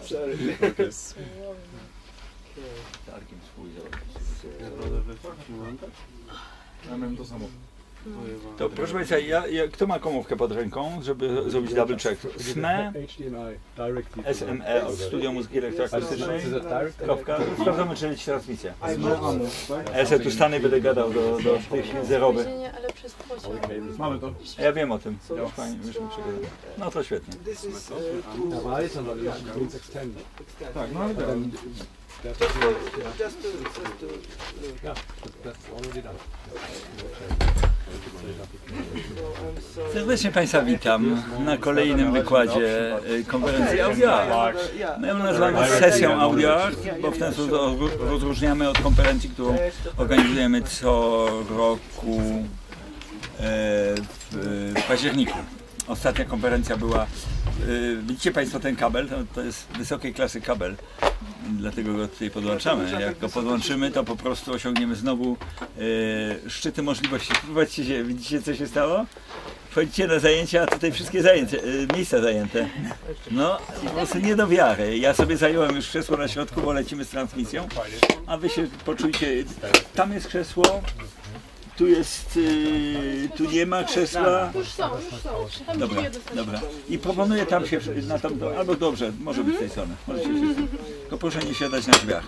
Sorry. Ja miałem to samo. To proszę Państwa, kto ma komórkę pod ręką, żeby zrobić double check? SME, SME od Studia Muzyki Elektroakustycznej. Sprawdzamy, czy leci transmisja. Ja sobie tu stanę i będę gadał do tych zerowych. Ale przez pociąg. Mamy to. Ja wiem o tym. No to świetnie. Tak, no ale Serdecznie Państwa witam na kolejnym wykładzie konferencji Audio Art. My ją nazywamy sesją Audio Art, bo w ten sposób rozróżniamy od konferencji, którą organizujemy co roku w październiku. Ostatnia konferencja była, widzicie Państwo ten kabel, to jest wysokiej klasy kabel, dlatego go tutaj podłączamy. Jak go podłączymy, to po prostu osiągniemy znowu szczyty możliwości. Zobaczcie się, widzicie co się stało? Wchodzicie na zajęcia, a tutaj wszystkie miejsca zajęte. No, po prostu nie do wiary. Ja sobie zająłem już krzesło na środku, bo lecimy z transmisją, a wy się poczujcie, tam jest krzesło. Tu jest, tu nie ma krzesła. Już są. Dobra, dobra. I proponuję tam się, na tam, albo dobrze, może być z tej strony. Możecie się, tylko proszę nie siadać na drzwiach.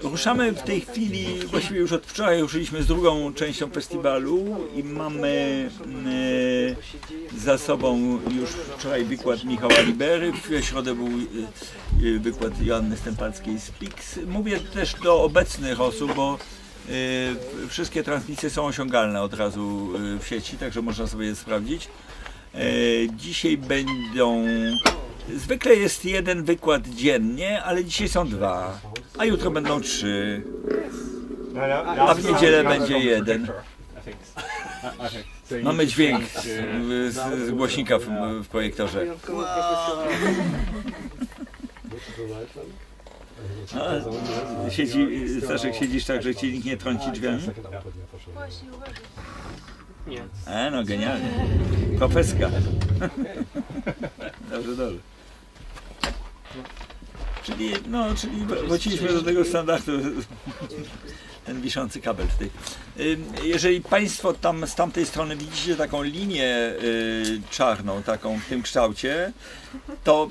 Ruszamy w tej chwili, właściwie już od wczoraj ruszyliśmy z drugą częścią festiwalu i mamy za sobą już wczoraj wykład Michała Libery, w środę był wykład Joanny Stępackiej z PIX. Mówię też do obecnych osób, bo wszystkie transmisje są osiągalne od razu w sieci, także można sobie je sprawdzić. Dzisiaj będą... Zwykle jest jeden wykład dziennie, ale dzisiaj są dwa, a jutro będą trzy, a w niedzielę będzie jeden. Mamy dźwięk z głośnika w projektorze. Staszek, siedzisz tak, że ci nikt nie trąci drzwiami? Właśnie, uważaj. nie. No genialnie. Profeska. Dobrze, dobrze. Czyli wróciliśmy do tego standardu, ten wiszący kabel tutaj. Jeżeli Państwo tam z tamtej strony widzicie taką linię czarną, taką w tym kształcie, to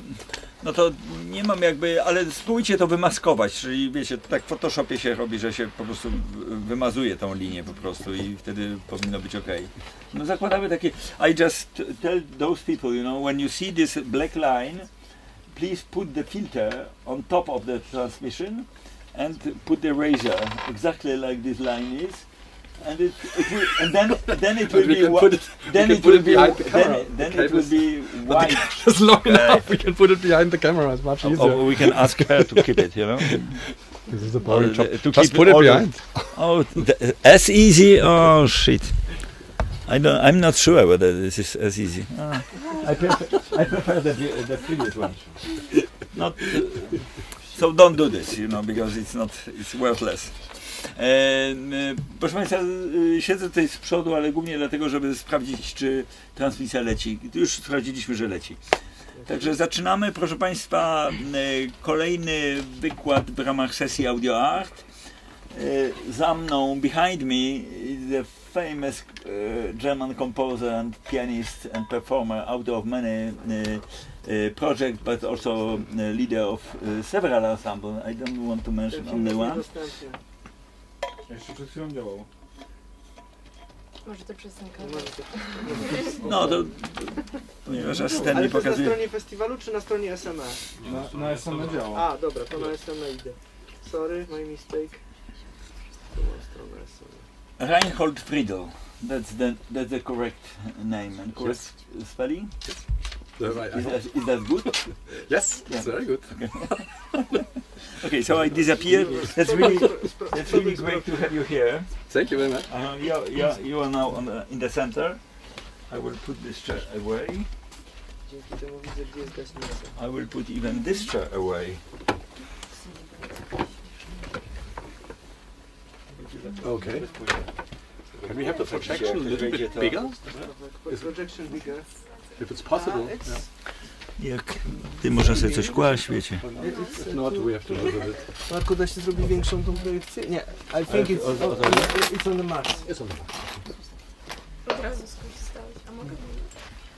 no to nie mam jakby, ale spróbujcie to wymaskować, czyli wiecie, tak w Photoshopie się robi, że się po prostu wymazuje tą linię po prostu i wtedy powinno być ok. No zakładamy takie, I just tell those people, you know, when you see this black line, please put the filter on top of the transmission and put the razor exactly like this line is. And it will, and then it will be white. It's long enough. We can put it behind the camera. It's much easier. Or we can ask her to keep it. You know. This is a boring job. Just put it behind. As easy? Oh shit! I'm not sure whether this is as easy. I prefer the previous one. Not. So don't do this, you know, because it's worthless. Proszę Państwa, siedzę tutaj z przodu, ale głównie dlatego, żeby sprawdzić, czy transmisja leci. Już sprawdziliśmy, że leci. Także zaczynamy, proszę Państwa, kolejny wykład w ramach sesji Audio Art. Za mną, behind me, is the famous German composer and pianist and performer, author of many projects, but also leader of several ensembles. I don't want to mention only one. Jeszcze przed chwilą działało. Może to piosenka. No to ponieważ asystent Ale nie to jest na pokazuje. stronie festiwalu czy na stronie SME? Na SME działa. A, dobra, to na SME idę. Sorry, my mistake. To była strona SME. Reinhold Friedl. That's the correct name and correct spelling. Is that good? Yes, Yeah. it's very good. Okay, so I disappeared. That's really great to have you here. Thank you very much. You are now in the center. I will put this chair away. Dzięki temu widzę, gdzie jest gaśnica. I will put even this chair away. Okay. Can we have the projection a little bit bigger? Is projection bigger? If it's possible. It's, Jak ty można sobie coś kłaść, wiecie. If not, we have to move a bit. Marku, da się zrobić większą tą projekcję? Nie, I think it's on the max. It's on the back. Od razu skorzystałeś. A mogę?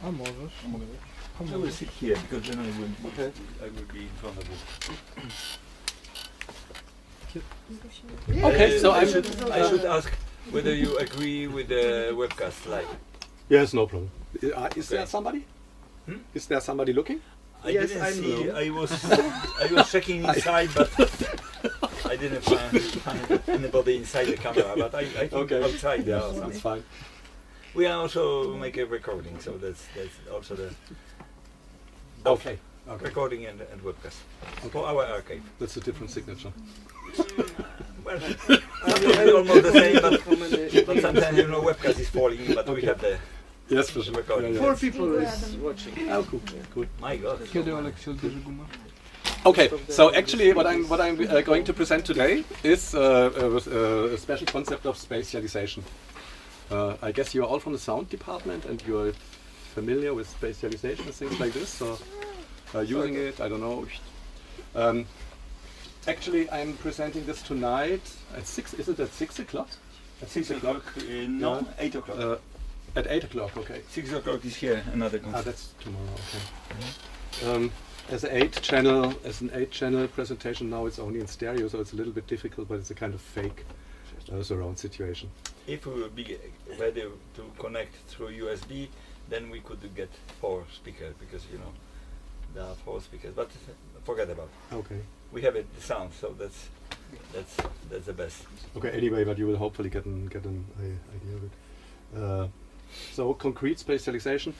A możesz. I will sit here because then I will be in front of you. Okay, so I I should ask whether you agree with the webcast live. Yes, no problem. Is there Okay. somebody? Is there somebody looking? I Yes, didn't I see. know. I was checking inside, but I didn't find anybody inside the camera. But I think Okay. outside there Yeah, are some. that's fine. We also make a recording, so that's also the Okay. Okay. recording and webcast for our archive. That's a different signature. Well, almost the same, but sometimes webcast is falling, but we have the Yes, for sure. recording. Yeah, 4 people is watching. Oh, cool. Cool. My God. Kiedy Olek się odbierze gumę? Okay, so actually what I'm going to present today is a special concept of spatialization. I guess you are all from the sound department and you're familiar with spatialization and things like this, so using it, I don't know. Actually, I'm presenting this tonight at 6, is it at 6 o'clock? At 6 o'clock? No, Yeah. 8 o'clock. At 8 o'clock, okay. 6 o'clock is here, another concert. That's tomorrow, okay. As an 8-channel presentation now, it's only in stereo, so it's a little bit difficult, but it's a kind of fake surround situation. If we would be ready to connect through USB, then we could get 4 speakers, because there are 4 speakers. But forget about it. Okay. We have the sound, so that's the best. Okay. Anyway, but you will hopefully get an idea of it. So concrete spatialization.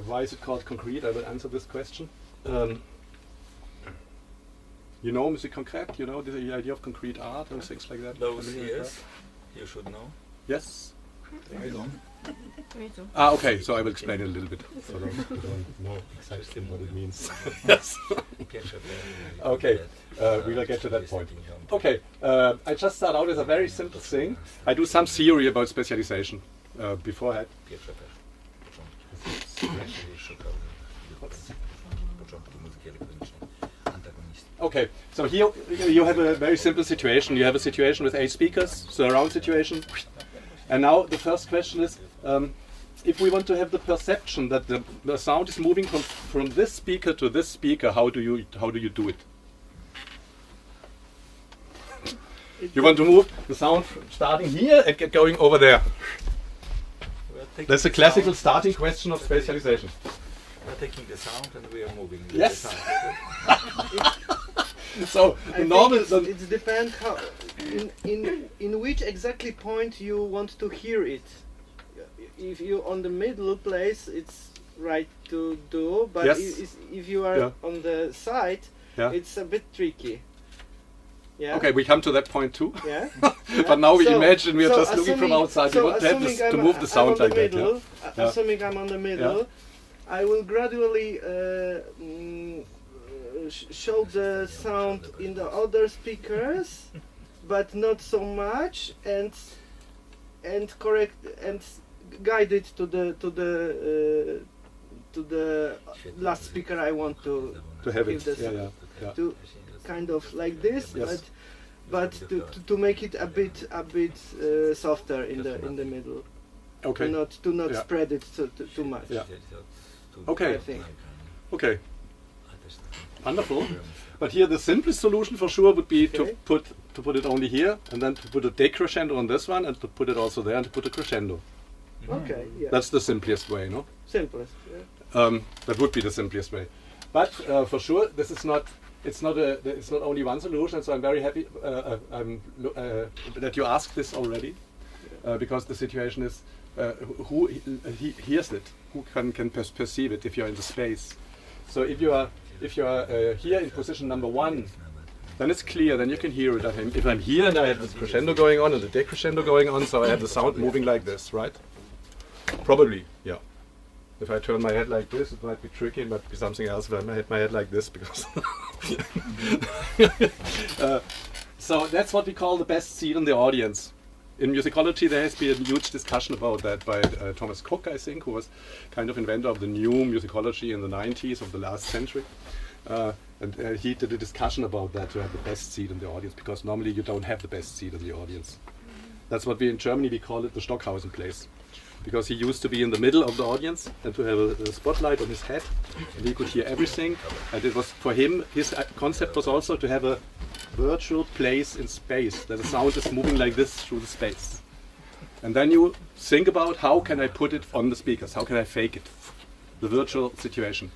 Why is it called concrete? I will answer this question. You know, Monsieur Concret. You know the idea of concrete art and things like that. Those Familiar with years, you should know. that? Yes. I don't. Me too. Okay. So I will explain it a little bit for those who don't know exactly what it means. Yes. Okay, we will get to that point. Okay, I just start out with a very simple thing. I do some theory about spatialization beforehand. Okay, so here you have a very simple situation. You have a situation with 8 speakers, surround situation. And now the first question is, if we want to have the perception that the sound is moving from this speaker to this speaker, how do you do it? You want to move the sound starting here and going over there. That's a classical starting question of spatialization. We're taking the sound and we are moving with Yes. the sound. So the normal. It depends how in which exactly point you want to hear it. If you on the middle place, it's right to do, but Yes. if you are Yeah. on the side, Yeah. it's a bit tricky. Yeah. Okay, we come to that point too. Yeah. But now we So- imagine we are so just looking from assuming- outside. so We want to have assuming this, to I'm- move the sound I'm on like the that. middle, Yeah. Yeah. Assuming I'm on the middle, I will gradually show the sound in the other speakers, but not so much, and correct and guide it to the last speaker I want to To have give it. the Yeah, sound. yeah. To kind of like this, Yes. but to make it a bit softer in the middle. Okay. To not Yeah. spread it too much. Yeah. Okay. I think. Okay. Wonderful. But here the simplest solution for sure would be Okay. to put it only here, and then to put a decrescendo on this one, and to put it also there, and to put a crescendo. Okay. Yeah. That's the simplest way, no? Simplest. Yeah. That would be the simplest way. But for sure, this is not. It's not only one solution. So I'm very happy that you asked this already, because the situation is who hears it, who can perceive it if you're in the space. So if you are here in position number 1, then it's clear. Then you can hear it. If I'm here and I have this crescendo going on and the decrescendo going on, so I have the sound moving like this, right? Probably, yeah. If I turn my head like this, it might be tricky. It might be something else. If I had my head like this, because so that's what we call the best seat in the audience. in musicology, there has been a huge discussion about that by Thomas Cook, I think, who was kind of inventor of the new musicology in the 90s of the last century. And he did a discussion about that, to have the best seat in the audience, because normally you don't have the best seat in the audience. That's what we in Germany, we call it the Stockhausen place. Because he used to be in the middle of the audience and to have a spotlight on his head, and he could hear everything. And it was, for him, his concept was also to have a virtual place in space, that the sound is moving like this through the space. And then you think about, how can I put it on the speakers? How can I fake it? The virtual situation.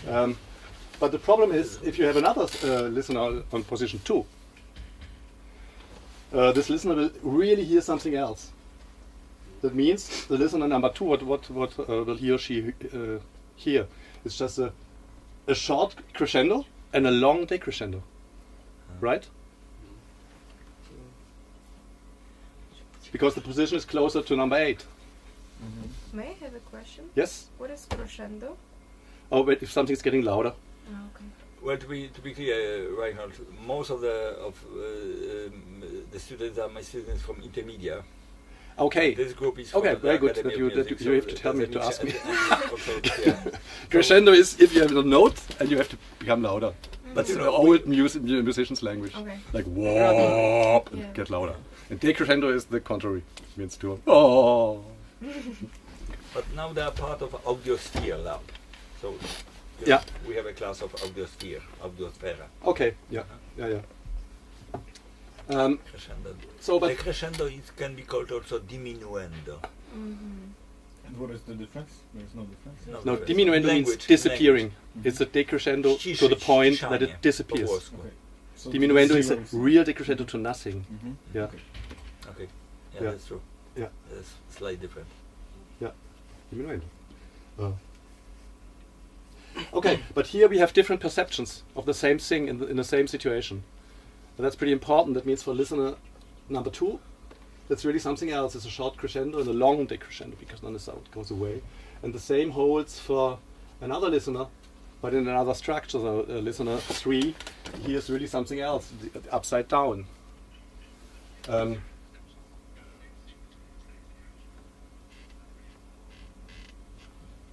But the problem is, if you have another listener on position 2, this listener will really hear something else. That means the listener number 2, what will he or she hear? It's just a short crescendo and a long decrescendo, right? Because the position is closer to number 8. May I have a question? Yes? What is crescendo? Oh, wait, if something's getting louder. Oh, okay. Well, to be clear, Reinhold, most of the students are my students from intermedia. Okay. This group is Okay, from very the good Academy that you of Music, have so to tell me doesn't to ask me. also, yeah. Crescendo is if you have a note and you have to become louder. That's you the know, old musician's language. Okay. Like whoop and Yeah. get louder. And decrescendo is the contrary. It means to oh. But now they are part of Audiosphere Lab. So Yeah. we have a class of Audiosphere, Audiosfera. Okay. Yeah. Yeah. Crescendo. So, The but crescendo can be called also diminuendo. And what is the difference? There is no difference. no, diminuendo means Language, disappearing. It's a decrescendo to the point that it disappears. Okay. So Diminuendo is a zeros. real decrescendo to nothing. Yeah. Okay. Okay. Yeah, Yeah. that's true. Yeah. That's slightly different. Diminuendo. Okay, but here we have different perceptions of the same thing in the same situation. And that's pretty important. That means for listener number 2, that's really something else. It's a short crescendo and a long decrescendo, because then the sound goes away. And the same holds for another listener, but in another structure. So listener 3 hears really something else, upside down.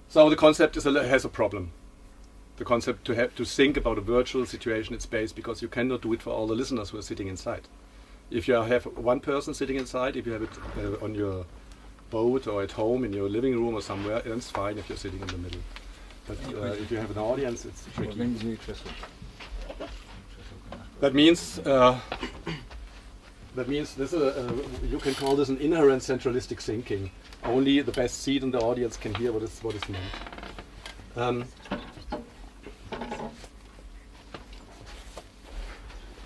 So the concept has a problem. The concept to have to think about a virtual situation in space, because you cannot do it for all the listeners who are sitting inside. If you have one person sitting inside, if you have it on your boat or at home in your living room or somewhere, then it's fine if you're sitting in the middle. But if you have an audience, it's tricky. That means this you can call this an inherent centralistic thinking. Only the best seat in the audience can hear what is meant.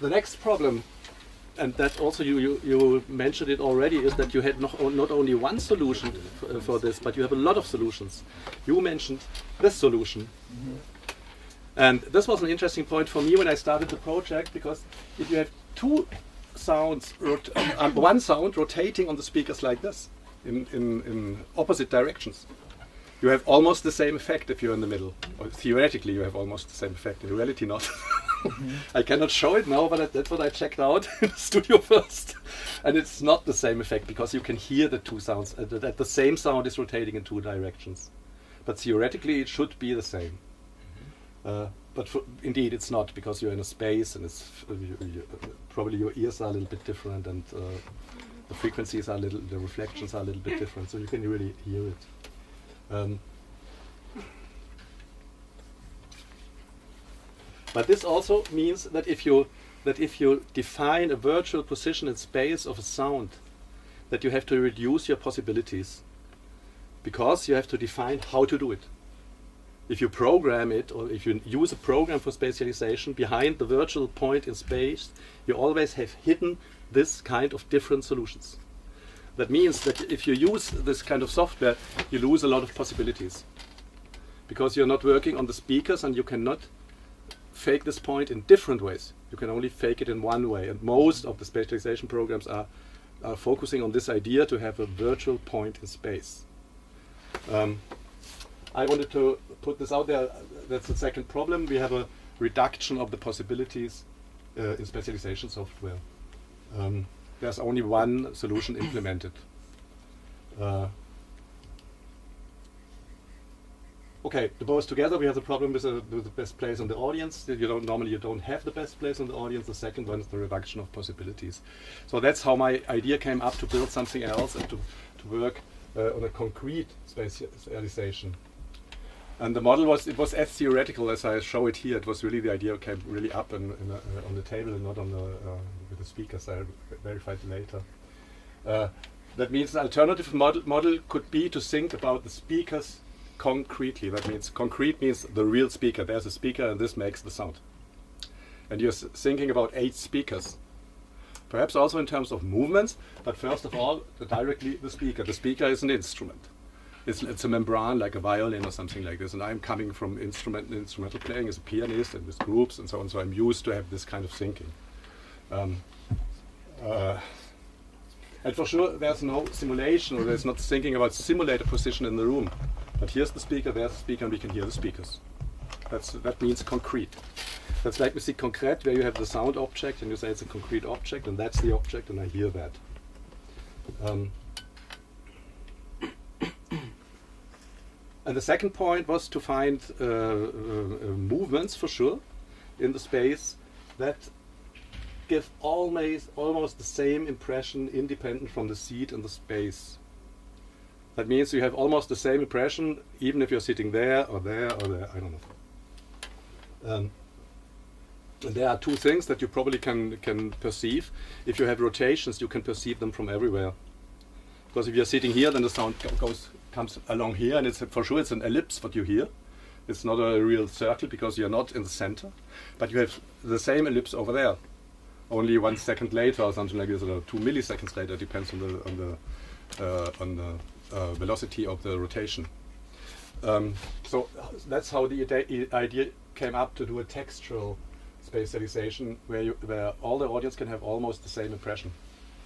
The next problem, and that also you mentioned it already, is that you had not only one solution for this, but you have a lot of solutions. You mentioned this solution. And this was an interesting point for me when I started the project, because if you have two sounds, one sound rotating on the speakers like this, in opposite directions, you have almost the same effect if you're in the middle. Or theoretically, you have almost the same effect. In reality, not. I cannot show it now, but that's what I checked out in the studio first. And it's not the same effect, because you can hear the two sounds, that the same sound is rotating in two directions. But theoretically, it should be the same. But indeed, it's not, because you're in a space, and it's probably your ears are a little bit different, and the frequencies are the reflections are a little bit different, so you can really hear it. But this also means that if you define a virtual position in space of a sound, that you have to reduce your possibilities, because you have to define how to do it. If you program it, or if you use a program for spatialization behind the virtual point in space, you always have hidden this kind of different solutions. That means that if you use this kind of software, you lose a lot of possibilities, because you're not working on the speakers, and you cannot fake this point in different ways. You can only fake it in one way, and most of the spatialization programs are focusing on this idea to have a virtual point in space. I wanted to put this out there. That's the second problem. We have a reduction of the possibilities in spatialization software. there's only one solution implemented. Okay, the both together, we have the problem with the best place in the audience. Normally you don't have the best place in the audience. The second one is the reduction of possibilities. So that's how my idea came up to build something else and to work on a concrete spatialization. And the model was as theoretical as I show it here. It was really, the idea came really up on the table and not on with the speakers. I verified later. That means an alternative model could be to think about the speakers concretely. That means concrete means the real speaker. There's a speaker and this makes the sound. And you're thinking about 8 speakers. Perhaps also in terms of movements, but first of all, directly the speaker. The speaker is an instrument. It's a membrane like a violin or something like this. And I'm coming from instrumental playing as a pianist and with groups and so on. So I'm used to have this kind of thinking. And for sure, there's no simulation, or there's not thinking about simulator position in the room. But here's the speaker, there's the speaker, and we can hear the speakers. That means concrete. That's like with the Concret, where you have the sound object, and you say it's a concrete object, and that's the object, and I hear that. And the second point was to find movements, for sure, in the space that give almost the same impression independent from the seat in the space. That means you have almost the same impression even if you're sitting there or there or there, I don't know. And there are 2 things that you probably can perceive. If you have rotations, you can perceive them from everywhere. Because if you're sitting here, then the sound comes along here, and for sure it's an ellipse what you hear. It's not a real circle because you're not in the center, but you have the same ellipse over there. Only 1 second later or something like this, or 2 milliseconds later, depends on the velocity of the rotation. So that's how the idea came up, to do a textual spatialization where all the audience can have almost the same impression.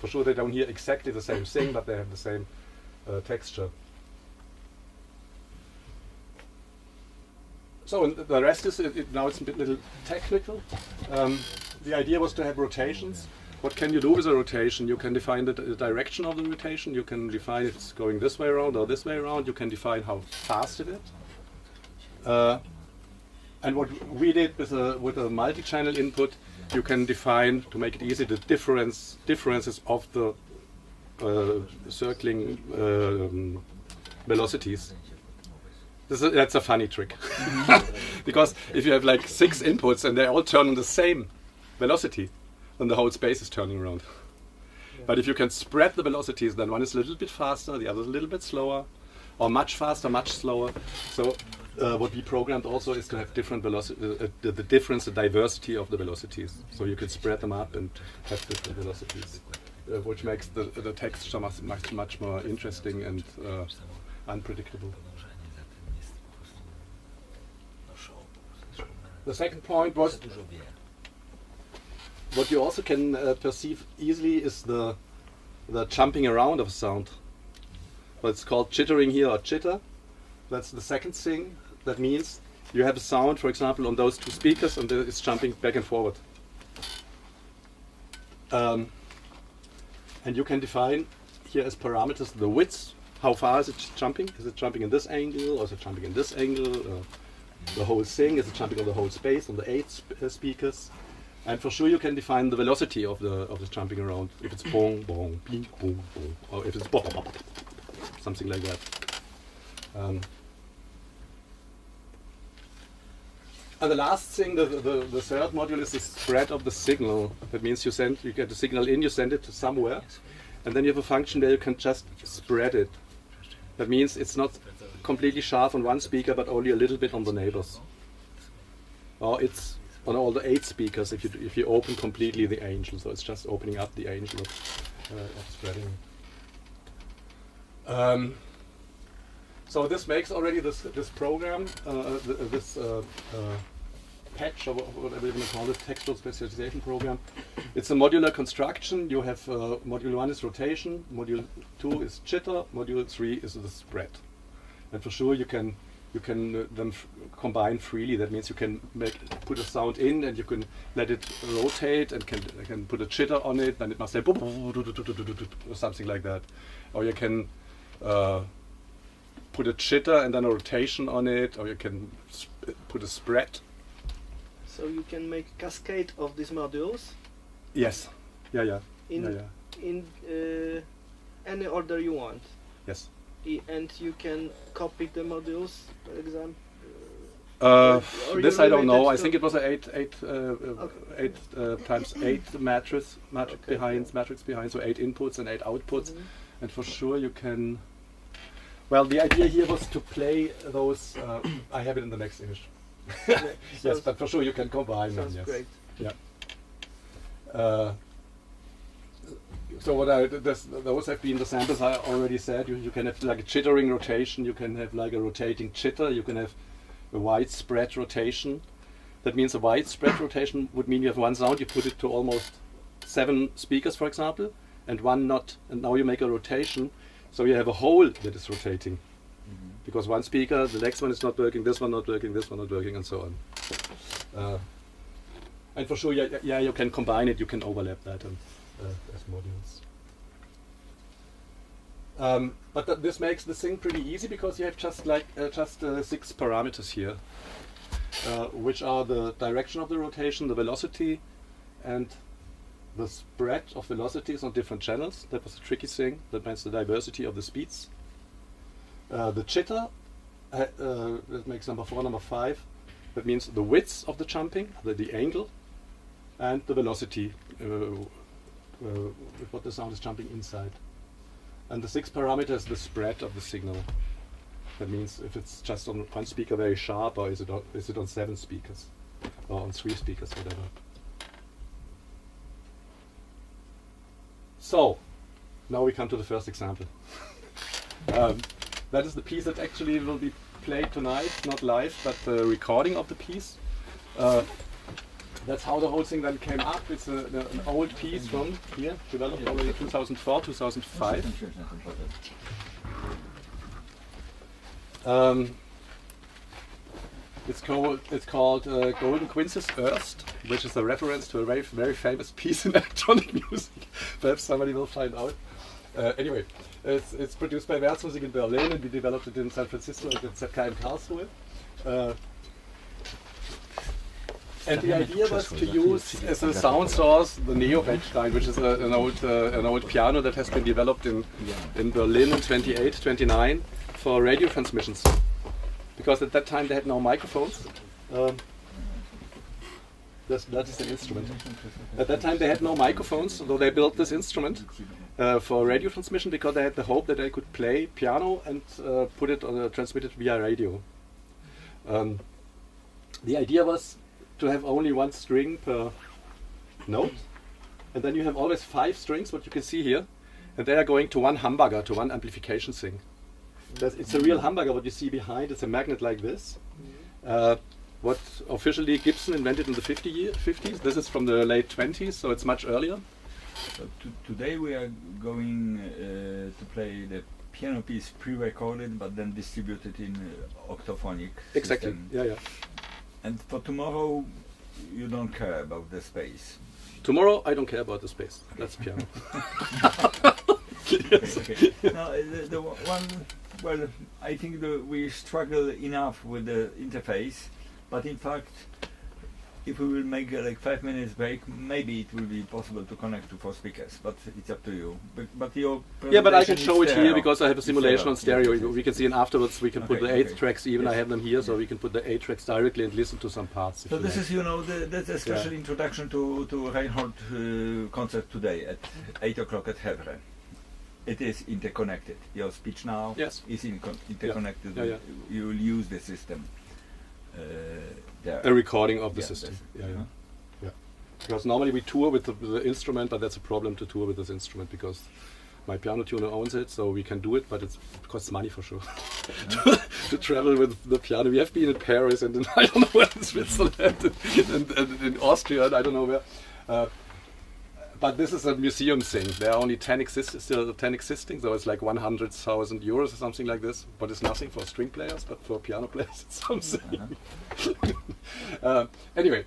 For sure they don't hear exactly the same thing, but they have the same texture. So the rest is, now it's a bit little technical. The idea was to have rotations. What can you do with a rotation? You can define the direction of the rotation. You can define it's going this way around or this way around. You can define how fast it is. And what we did with a multi-channel input, you can define, to make it easy, the differences of the circling velocities. That's a funny trick. Because if you have like 6 inputs and they all turn on the same velocity, then the whole space is turning around. Yeah. But if you can spread the velocities, then one is a little bit faster, the other is a little bit slower, or much faster, much slower. So what we programmed also is to have different velocity, the diversity of the velocities. So you can spread them up and have different velocities, which makes the texture much more interesting and unpredictable. The second point was, what you also can perceive easily is the jumping around of sound. Well, it's called jittering here, or jitter. That's the second thing. That means you have a sound, for example, on those 2 speakers, and it's jumping back and forward. And you can define here as parameters the width. How far is it jumping? Is it jumping in this angle, or is it jumping in this angle? The whole thing, is it jumping on the whole space, on the 8 speakers? And for sure you can define the velocity of the jumping around. If it's bong, bong, bing, boom, boom, or if it's bop, bop, bop, something like that. And the last thing, the third module, is the spread of the signal. That means you get the signal in, you send it to somewhere, and then you have a function where you can just spread it. That means it's not completely sharp on one speaker, but only a little bit on the neighbors. Or it's on all the 8 speakers if you open completely the angel. So it's just opening up the angel of spreading. So this makes already this program, this patch, or whatever you want to call it, textual spatialization program. It's a modular construction. You have module 1 is rotation, module 2 is jitter, module 3 is the spread. And for sure you can you can them combine freely. That means you can put a sound in and you can let it rotate and can put a jitter on it, and it must say boop, or something like that. Or you can put a jitter and then a rotation on it, or you can put a spread. So you can make a cascade of these modules. Yes. Yeah. In any order you want. Yes. And you can copy the modules, for example. This I don't know. I think it was an 8 times 8 matrix behind, so 8 inputs and 8 outputs, and for sure you can. Well, the idea here was to play those. I have it in the next image. Yes, but for sure you can combine them. Yes. Great. Yeah. So those have been the samples I already said. You can have like a jittering rotation. You can have like a rotating jitter. You can have a widespread rotation. That means a widespread rotation would mean you have one sound, you put it to almost 7 speakers, for example, and one not. And now you make a rotation, so you have a whole that is rotating. Because one speaker, the next one is not working, this one not working, this one not working, and so on. And for sure, you can combine it, you can overlap that as modules. But this makes the thing pretty easy because you have just 6 parameters here, which are the direction of the rotation, the velocity, and the spread of velocities on different channels. That was the tricky thing. That means the diversity of the speeds. The jitter, that makes number 4, number 5. That means the width of the jumping, the angle, and the velocity, with what the sound is jumping inside. And the 6th parameter is the spread of the signal. That means if it's just on one speaker very sharp, or is it on 7 speakers, or on 3 speakers, whatever. So, now we come to the first example. That is the piece that actually will be played tonight, not live, but the recording of the piece. That's how the whole thing then came up. It's an old piece from here, developed already 2004, 2005. It's called Golden Quinces Erst, which is a reference to a very, very famous piece in electronic music. Perhaps somebody will find out. Anyway, it's produced by Wertzmusik in Berlin, and we developed it in San Francisco at ZK in Karlsruhe. And the idea was to use as a sound source the Neo-Bechstein, which is an old piano that has been developed in Berlin in 28, 29 for radio transmissions. Because at that time they had no microphones. That is an instrument. At that time they had no microphones, so they built this instrument for radio transmission because they had the hope that they could play piano and transmit it via radio. The idea was to have only 1 string per note, and then you have always 5 strings, what you can see here, and they are going to one humbucker, to one amplification thing. It's a real humbucker, what you see behind. It's a magnet like this. What officially Gibson invented in the 50s. This is from the late 20s, so it's much earlier. So today we are going to play the piano piece pre-recorded, but then distributed in octophonic Exactly. system. Yeah. And for tomorrow, you don't care about the space. Tomorrow, I don't care about the space. That's piano. Yes. Okay. Now, the one, well, I think we struggle enough with the interface, but in fact, if we will make like 5 minutes break, maybe it will be possible to connect to 4 speakers, but it's up to you. But your but I can show it stereo. here because I have a simulation on stereo. Yeah. We can see, and afterwards we can put the 8 tracks. Even Yes. I have them here, so we can put the 8 tracks directly and listen to some parts. So this is, that's a special introduction to Reinhold concert today at 8 o'clock at Hevre. It is interconnected. Your speech now is interconnected. Yeah. You will use the system there. A recording of the Yeah, system. that's- Yeah. Because normally we tour with the instrument, but that's a problem to tour with this instrument because my piano tuner owns it, so we can do it, but it costs money for sure to travel with the piano. We have been in Paris and in I don't know where, in Switzerland and in Austria and I don't know where. but this is a museum thing. There are only 10 still 10 existing, so it's like 100,000 euros or something like this. But it's nothing for string players, but for piano players it's something. Anyway,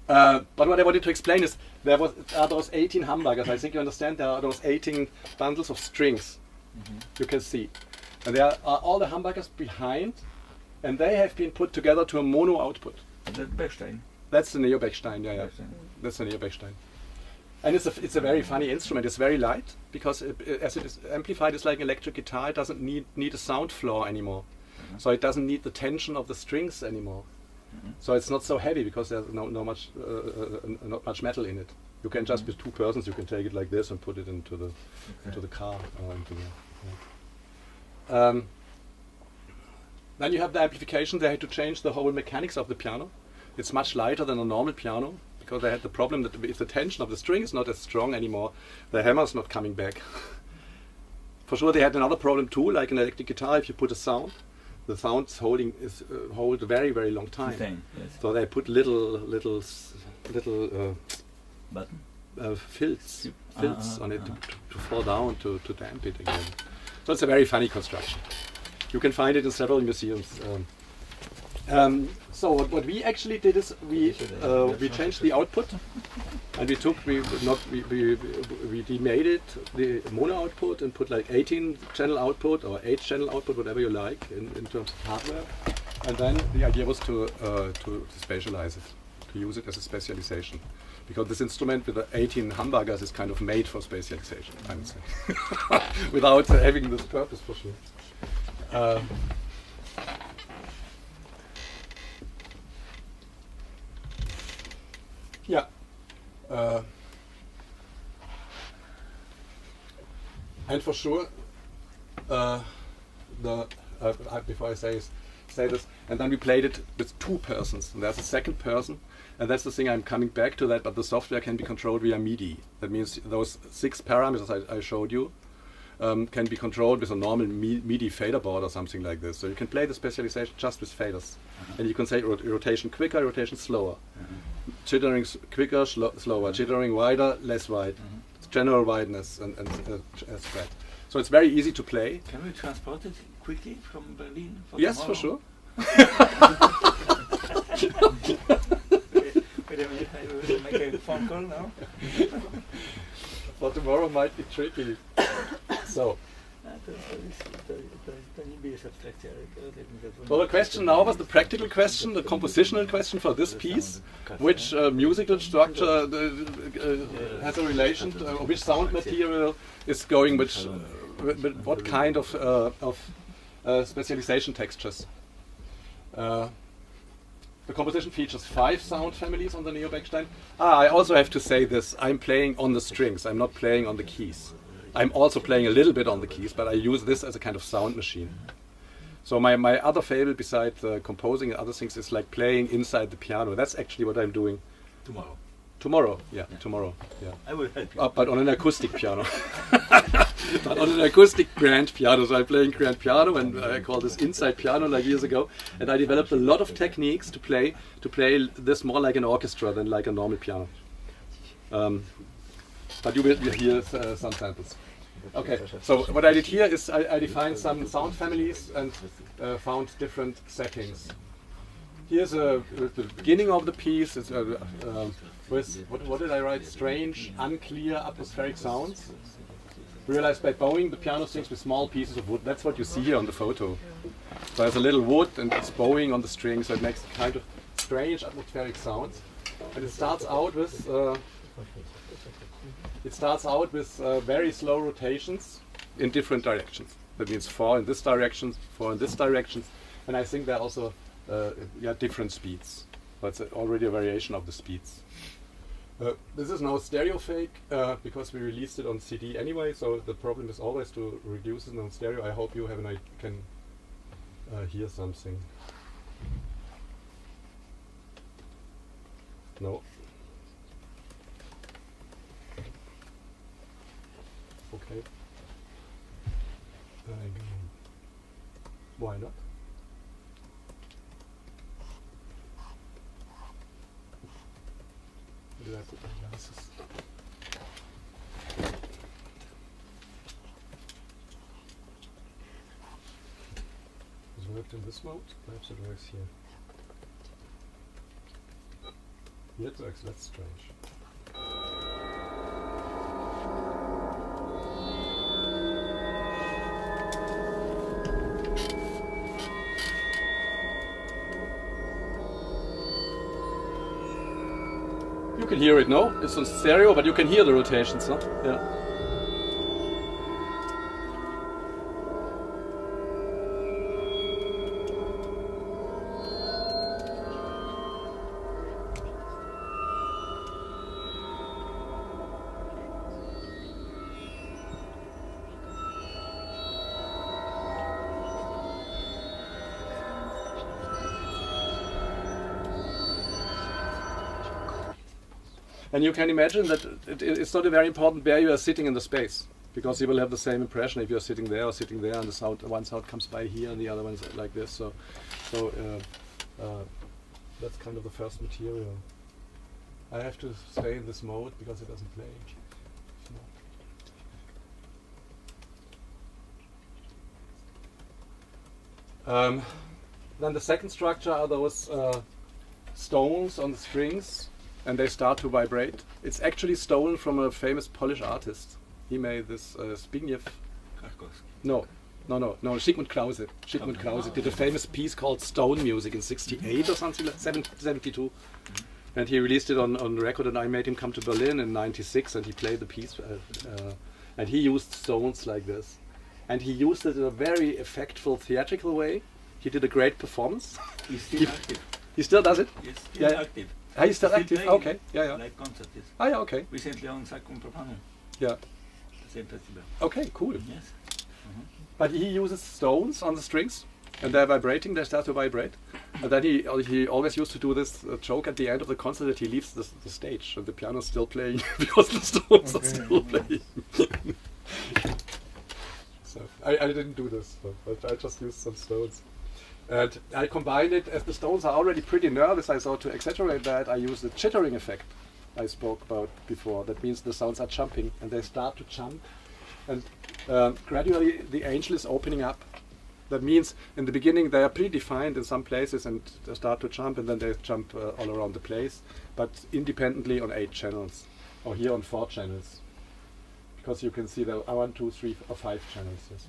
but what I wanted to explain is there are those 18 hamburgers. I think you understand. There are those 18 bundles of strings. You can see, and there are all the hamburgers behind, and they have been put together to a mono output. That Bechstein. That's the Neo-Bechstein, yeah. Bechstein. That's the Neo-Bechstein. And it's a very funny instrument. It's very light because as it is amplified, it's like an electric guitar. It doesn't need a sound floor anymore, so it doesn't need the tension of the strings anymore. So it's not so heavy because there's not much metal in it. You can just with two persons, you can take it like this and put it into the car or into the. Yeah. Then you have the amplification. They had to change the whole mechanics of the piano. It's much lighter than a normal piano because they had the problem that if the tension of the string is not as strong anymore, the hammer's not coming back. For sure, they had another problem too, like an electric guitar. If you put a sound, the sound's hold a very, very long time. Yes. So they put little Button. Filts on it to fall down to damp it again. So it's a very funny construction. You can find it in several museums. So what we actually did is we changed the output, and we demade it the mono output and put like 18 channel output or 8 channel output, whatever you like in terms of hardware. And then the idea was to spatialize it, to use it as a spatialization, because this instrument with the 18 hamburgers is kind of made for spatialization, I would say, without having this purpose for sure. Yeah. And for sure, before I say this, and then we played it with 2 persons. And there's a second person, and that's the thing. I'm coming back to that. But the software can be controlled via MIDI. That means those 6 parameters I showed you can be controlled with a normal MIDI fader board or something like this. So you can play the spatialization just with faders, and you can say rotation quicker, rotation slower. Jittering quicker, slower, jittering wider, less wide, general wideness and spread. So it's very easy to play. Can we transport it quickly from Berlin? Yes, tomorrow? for sure. Wait a minute, I will make a phone call now. For tomorrow might be tricky. So. Well, the question now was the practical question, the compositional question for this piece. Which musical structure has a relation to which sound material is going with what kind of spatialization textures. The composition features 5 sound families on the Neo-Bechstein. I also have to say this, I'm playing on the strings, I'm not playing on the keys. I'm also playing a little bit on the keys, but I use this as a kind of sound machine. So my other fable, besides composing and other things, is like playing inside the piano. That's actually what I'm doing. Tomorrow. Tomorrow, yeah. Tomorrow, yeah. I will help you. But on an acoustic piano. But on an acoustic grand piano. So I'm playing grand piano, and I call this inside piano like years ago. And I developed a lot of techniques to play this more like an orchestra than like a normal piano. But you will hear some samples. Okay, so what I did here is I defined some sound families and found different settings. Here's the beginning of the piece. It's, with what did I write? Strange, unclear atmospheric sounds. Realized by bowing the piano strings with small pieces of wood. That's what you see here on the photo. So there's a little wood and it's bowing on the string, so it makes kind of strange atmospheric sounds. And it starts out with very slow rotations in different directions. That means 4 in this direction, 4 in this direction, and I think there are also different speeds. But it's already a variation of the speeds. This is now stereo fake because we released it on CD anyway. So the problem is always to reduce it on stereo. I hope you have can hear something. No. Okay. Why not? Did I put my glasses? worked in this mode. Perhaps it works here. Here it works. That's strange. You can hear it, no? It's on stereo, but you can hear the rotations, no? Yeah. And you can imagine that it's not very important where you are sitting in the space, because you will have the same impression if you're sitting there or sitting there, and the sound, one sound comes by here and the other one's like this. So that's kind of the first material. I have to stay in this mode because it doesn't play. Then the second structure are those stones on the strings, and they start to vibrate. It's actually stolen from a famous Polish artist. He made this Zbigniew. No, Sigmund Krause. Sigmund Krause did a famous piece called Stone Music in '68 or something like 72. And he released it on record, and I made him come to Berlin in '96, and he played the piece. And he used stones like this. And he used it in a very effectful theatrical way. He did a great performance. He's still active. He still does it? Yes, still Yeah. active. Ah, he's still active? playing Okay, yeah. Like concert, yes. Ah, yeah, okay. Recently on Sacrum Profanum, Yeah. the same festival. Okay, cool. Yes. But he uses stones on the strings, and they're vibrating, they start to vibrate. And then he always used to do this joke at the end of the concert that he leaves the stage, and the piano's still playing because the stones are still playing. So I didn't do this, but I just used some stones. And I combined it, as the stones are already pretty nervous, I thought to exaggerate that, I used the chittering effect I spoke about before. That means the sounds are jumping, and they start to jump. And gradually the angel is opening up. That means in the beginning they are predefined in some places and they start to jump, and then they jump all around the place, but independently on 8 channels, or here on 4 channels. Because you can see there are 1, 2, 3, or 5 channels. Yes.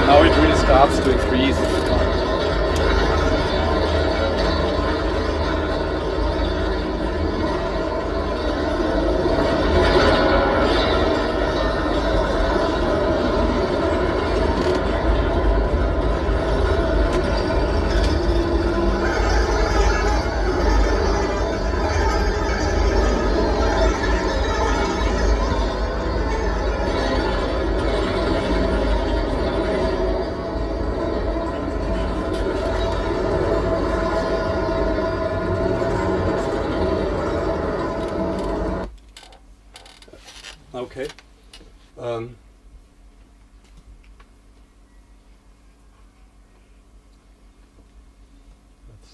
Now it really starts to increase. Okay. That's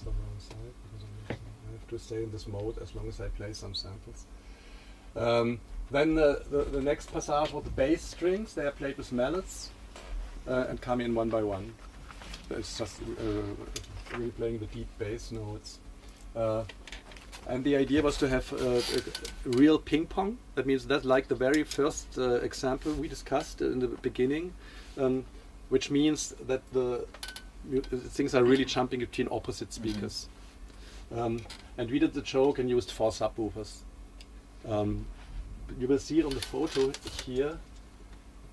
the wrong side, because I have to stay in this mode as long as I play some samples. Then the next passage was the bass strings. They are played with mallets and come in one by one. It's just really playing the deep bass notes. And the idea was to have a real ping pong. That means that's like the very first example we discussed in the beginning, which means that the things are really jumping between opposite speakers. And we did the joke and used 4 subwoofers. You will see it on the photo here.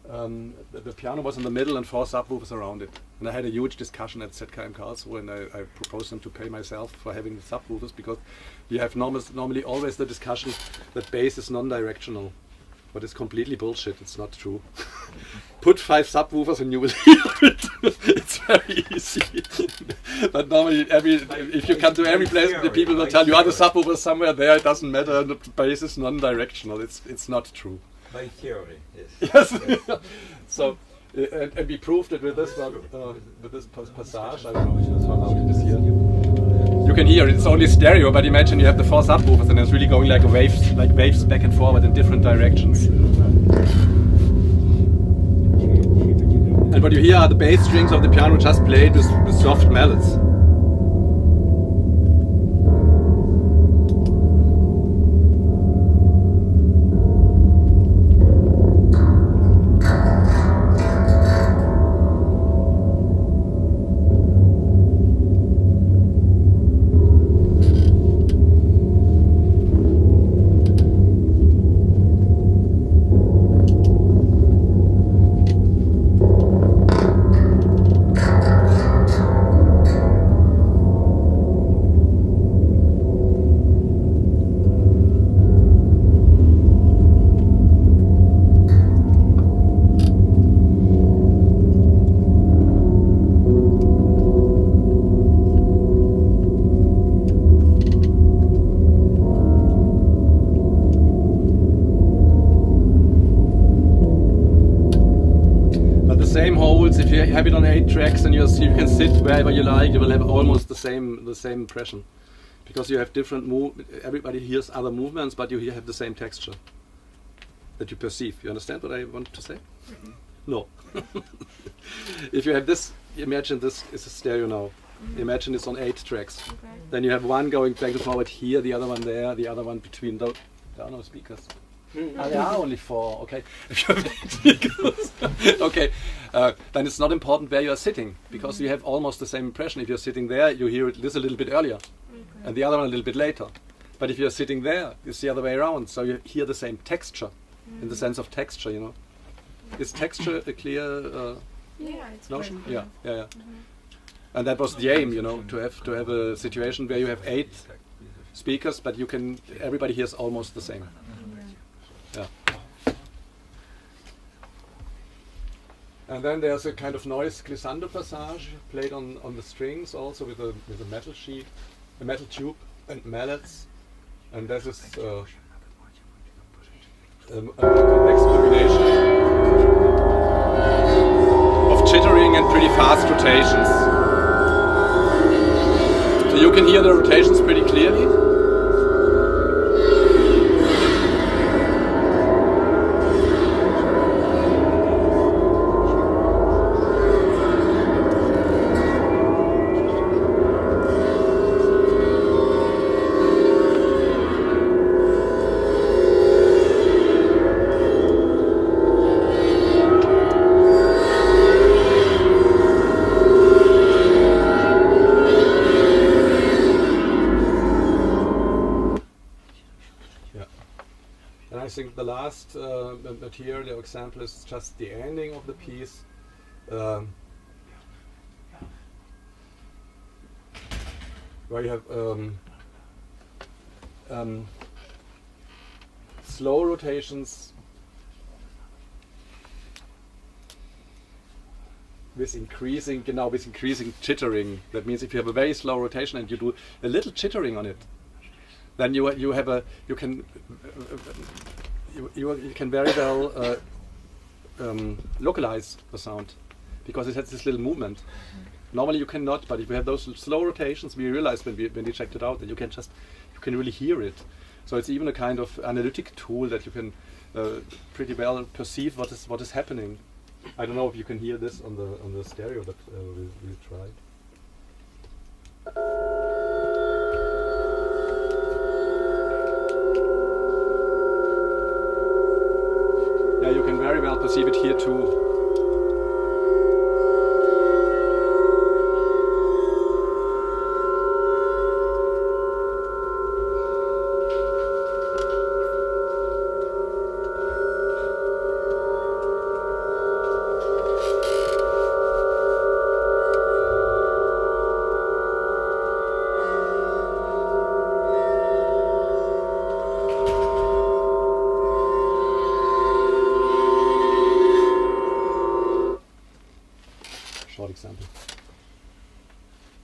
The piano was in the middle and 4 subwoofers around it. And I had a huge discussion at ZKM Karlsruhe, and I proposed them to pay myself for having the subwoofers, because you have normally always the discussion that bass is non-directional. But it's completely bullshit. It's not true. Put 5 subwoofers and you will hear it. It's very easy. But normally, if you come to every place, the people will tell you, the subwoofer somewhere there. It doesn't matter. The bass is non-directional. It's not true. By theory, yes. Yes. So, and we proved it with this one, with this passage. I don't know which this one out it is here. You can hear it's only stereo, but imagine you have the 4 subwoofers and it's really going like waves back and forward in different directions. And what you hear are the bass strings of the piano just played with soft mallets. If you have it on 8 tracks and you can sit wherever you like, you will have almost the same impression, because you have different everybody hears other movements, but you have the same texture that you perceive. You understand what I want to say? Mm-hmm. No. If you have this, imagine this is a stereo now. Mm-hmm. Imagine it's on 8 tracks. Okay. Then you have one going back and forward here, the other one there, the other one between those. There are no speakers. There are only 4, okay. Okay, then it's not important where you are sitting, because you have almost the same impression. If you're sitting there, you hear this a little bit earlier, and the other one a little bit later. But if you're sitting there, it's the other way around, so you hear the same texture, in the sense of texture, you know. Is texture a clear notion? Yeah. And that was the aim, you know, to have a situation where you have 8 speakers, but everybody hears almost the same. Yeah. And then there's a kind of noise glissando passage played on the strings, also with a metal sheet, a metal tube and mallets, and this is a complex combination of chittering and pretty fast rotations. So you can hear the rotations pretty clearly. I think the last material example is just the ending of the piece. Where you have slow rotations with increasing chittering. That means if you have a very slow rotation and you do a little chittering on it, then you can very well localize the sound, because it has this little movement. Normally you cannot, but if you have those slow rotations, we realized when we checked it out that you can really hear it. So it's even a kind of analytic tool that you can pretty well perceive what is happening. I don't know if you can hear this on the stereo, but we'll try. Yeah, you can very well perceive it here too.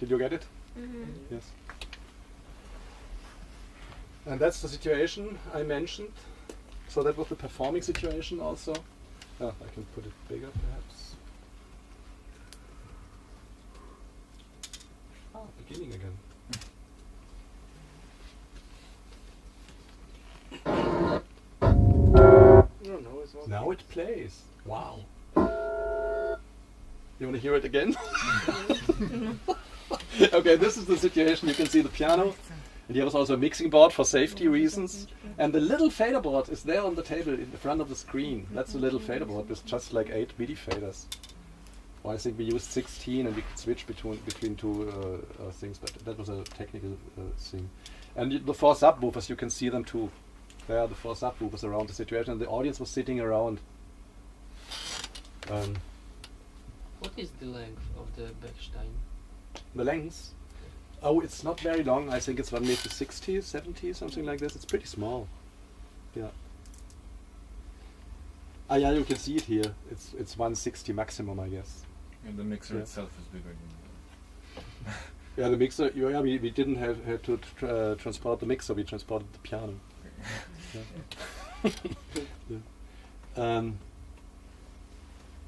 Did you get it? Yes. And that's the situation I mentioned. So that was the performing situation also. I can put it bigger perhaps. Beginning again. No, it's not. Now it plays. Wow. You want to hear it again? Okay, this is the situation. You can see the piano. And here was also a mixing board for safety reasons. And the little fader board is there on the table in the front of the screen. That's a little fader board with just like 8 MIDI faders. Well, I think we used 16 and we could switch between two things, but that was a technical thing. And the 4 subwoofers, you can see them too. There are the 4 subwoofers around the situation, and the audience was sitting around. What is the length of the Bechstein? The length? Oh, it's not very long. I think it's 1 meter 60, 70, something like this. It's pretty small. Yeah. Ah, yeah, you can see it here. It's 160 maximum, I guess. And the mixer Yeah. itself is bigger than Yeah, the mixer. Yeah, we didn't have to transport the mixer. We transported the piano. Yeah. Yeah.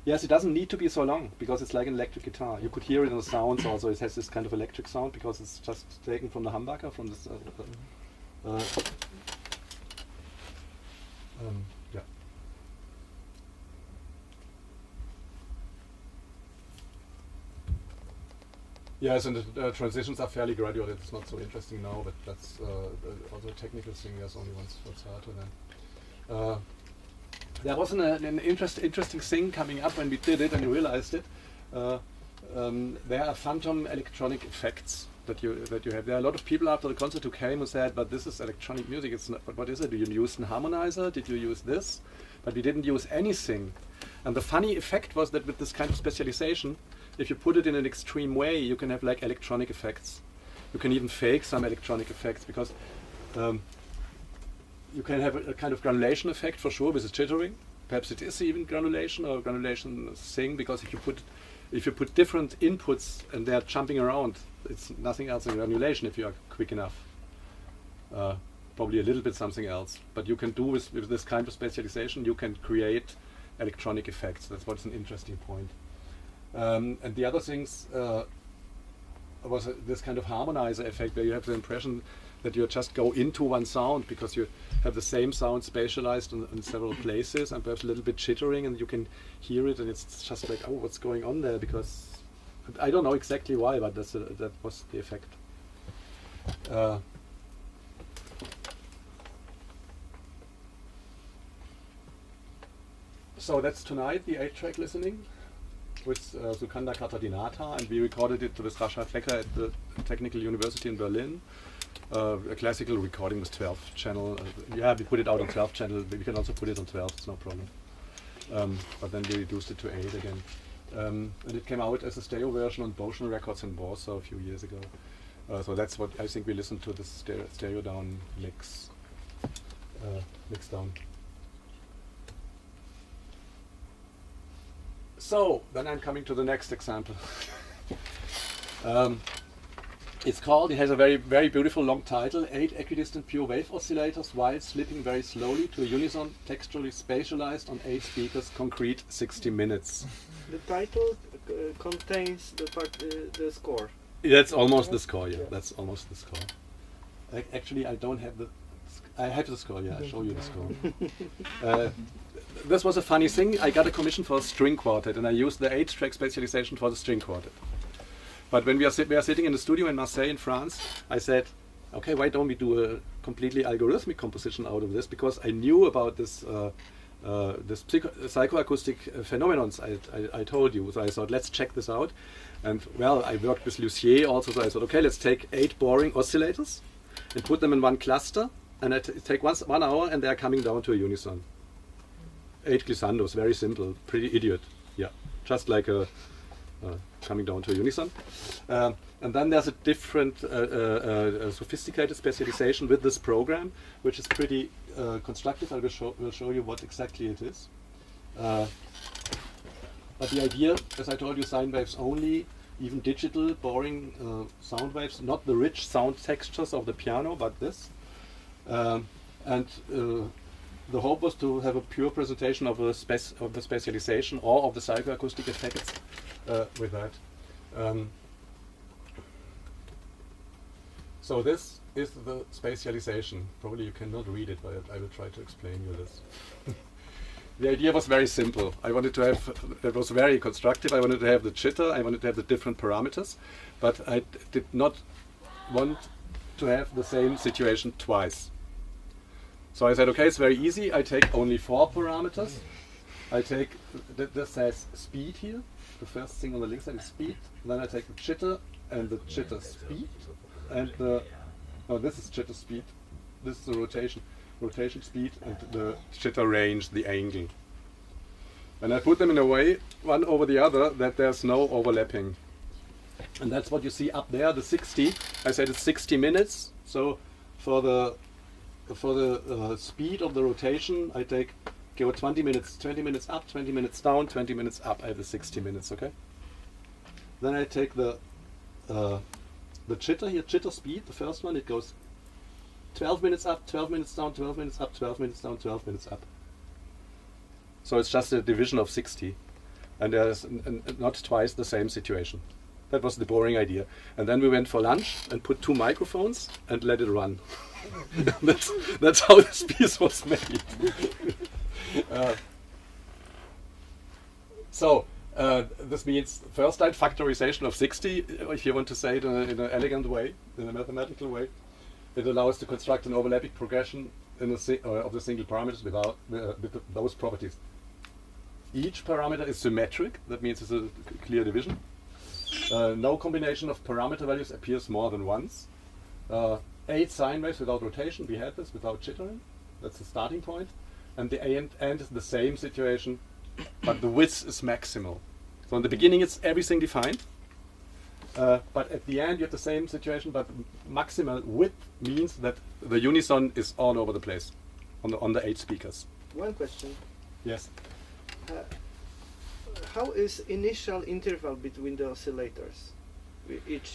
Yes, it doesn't need to be so long because it's like an electric guitar. You could hear it in the sounds also. It has this kind of electric sound because it's just taken from the humbucker, from this. Yeah. Yes, and the transitions are fairly gradual. It's not so interesting now, but that's also a technical thing. There's only what's hard to then. There was an interesting thing coming up when we did it and we realized it. There are phantom electronic effects that you have. There are a lot of people after the concert who came and said, "But this is electronic music. It's not. But what is it? Do you use an harmonizer? Did you use this?" But we didn't use anything. And the funny effect was that with this kind of specialization, if you put it in an extreme way, you can have like electronic effects. You can even fake some electronic effects because. You can have a kind of granulation effect for sure with the jittering. Perhaps it is even granulation or granulation thing because if you put different inputs and they are jumping around, it's nothing else than granulation if you are quick enough. Probably a little bit something else. But you can do with this kind of specialization, you can create electronic effects. That's what's an interesting point. And the other things was this kind of harmonizer effect where you have the impression that you just go into one sound because you have the same sound spatialized in several places and perhaps a little bit jittering and you can hear it and it's just like, oh, what's going on there? Because I don't know exactly why, but that was the effect. So that's tonight, the 8-track listening with Sukanda Katadinata, and we recorded it with Rasha Flecker at the Technical University in Berlin. A classical recording with 12 channel. Yeah, we put it out on 12 channel. We can also put it on 12. It's no problem. But then we reduced it to 8 again. And it came out as a stereo version on Boschen Records in Warsaw a few years ago. So that's what I think we listened to, this stereo down mix down. So then I'm coming to the next example. It has a very, very beautiful long title, 8 equidistant pure wave oscillators while slipping very slowly to a Unison, textually spatialized on 8 speakers, concrete 60 minutes. The title contains the score. That's almost the score, yeah. That's almost the score. Actually, I don't have the... I have the score, yeah, I'll show you the score. This was a funny thing. I got a commission for a string quartet and I used the 8-track specialization for the string quartet. But when we are sitting in the studio in Marseille in France, I said, okay, why don't we do a completely algorithmic composition out of this? Because I knew about this psychoacoustic phenomenons I told you. So I thought, let's check this out. And well, I worked with Lucier also, so I thought, okay, let's take 8 boring oscillators and put them in one cluster. And I take 1 hour and they are coming down to a unison. 8 glissandos, very simple, pretty idiot. Yeah, just like a... coming down to a unison. And then there's a different sophisticated specialization with this program, which is pretty constructive. I will show you what exactly it is. But the idea, as I told you, sine waves only, even digital, boring sound waves, not the rich sound textures of the piano, but this. And the hope was to have a pure presentation of the spatialization or of the psychoacoustic effects with that. So this is the spatialization. Probably you cannot read it, but I will try to explain you this. The idea was very simple. I wanted to have, it was very constructive. I wanted to have the jitter, I wanted to have the different parameters, but I did not want to have the same situation twice. So I said, okay, it's very easy. I take only 4 parameters. I take, this says speed here. The first thing on the link side is speed. Then I take the jitter and the jitter speed. And the, no, this is jitter speed. This is the rotation speed, and the jitter range, the angle. And I put them in a way, one over the other, that there's no overlapping. And that's what you see up there, the 60. I said it's 60 minutes. So for the speed of the rotation, I go 20 minutes up, 20 minutes down, 20 minutes up. I have the 60 minutes, okay? Then I take the jitter here, jitter speed, the first one, it goes 12 minutes up, 12 minutes down, 12 minutes up, 12 minutes down, 12 minutes up. So it's just a division of 60. And there's not twice the same situation. That was the boring idea. And then we went for lunch and put 2 microphones and let it run. that's how this piece was made. This means first type factorization of 60, if you want to say it in an elegant way, in a mathematical way. It allows to construct an overlapping progression in of the single parameters with those properties. Each parameter is symmetric, that means it's a clear division. No combination of parameter values appears more than once. 8 sine waves without rotation, we had this without jittering, that's the starting point. And the end is the same situation, but the width is maximal. So in the beginning it's everything defined. But at the end you have the same situation, but maximal width means that the unison is all over the place on the 8 speakers. One question. Yes. How is initial interval between the oscillators?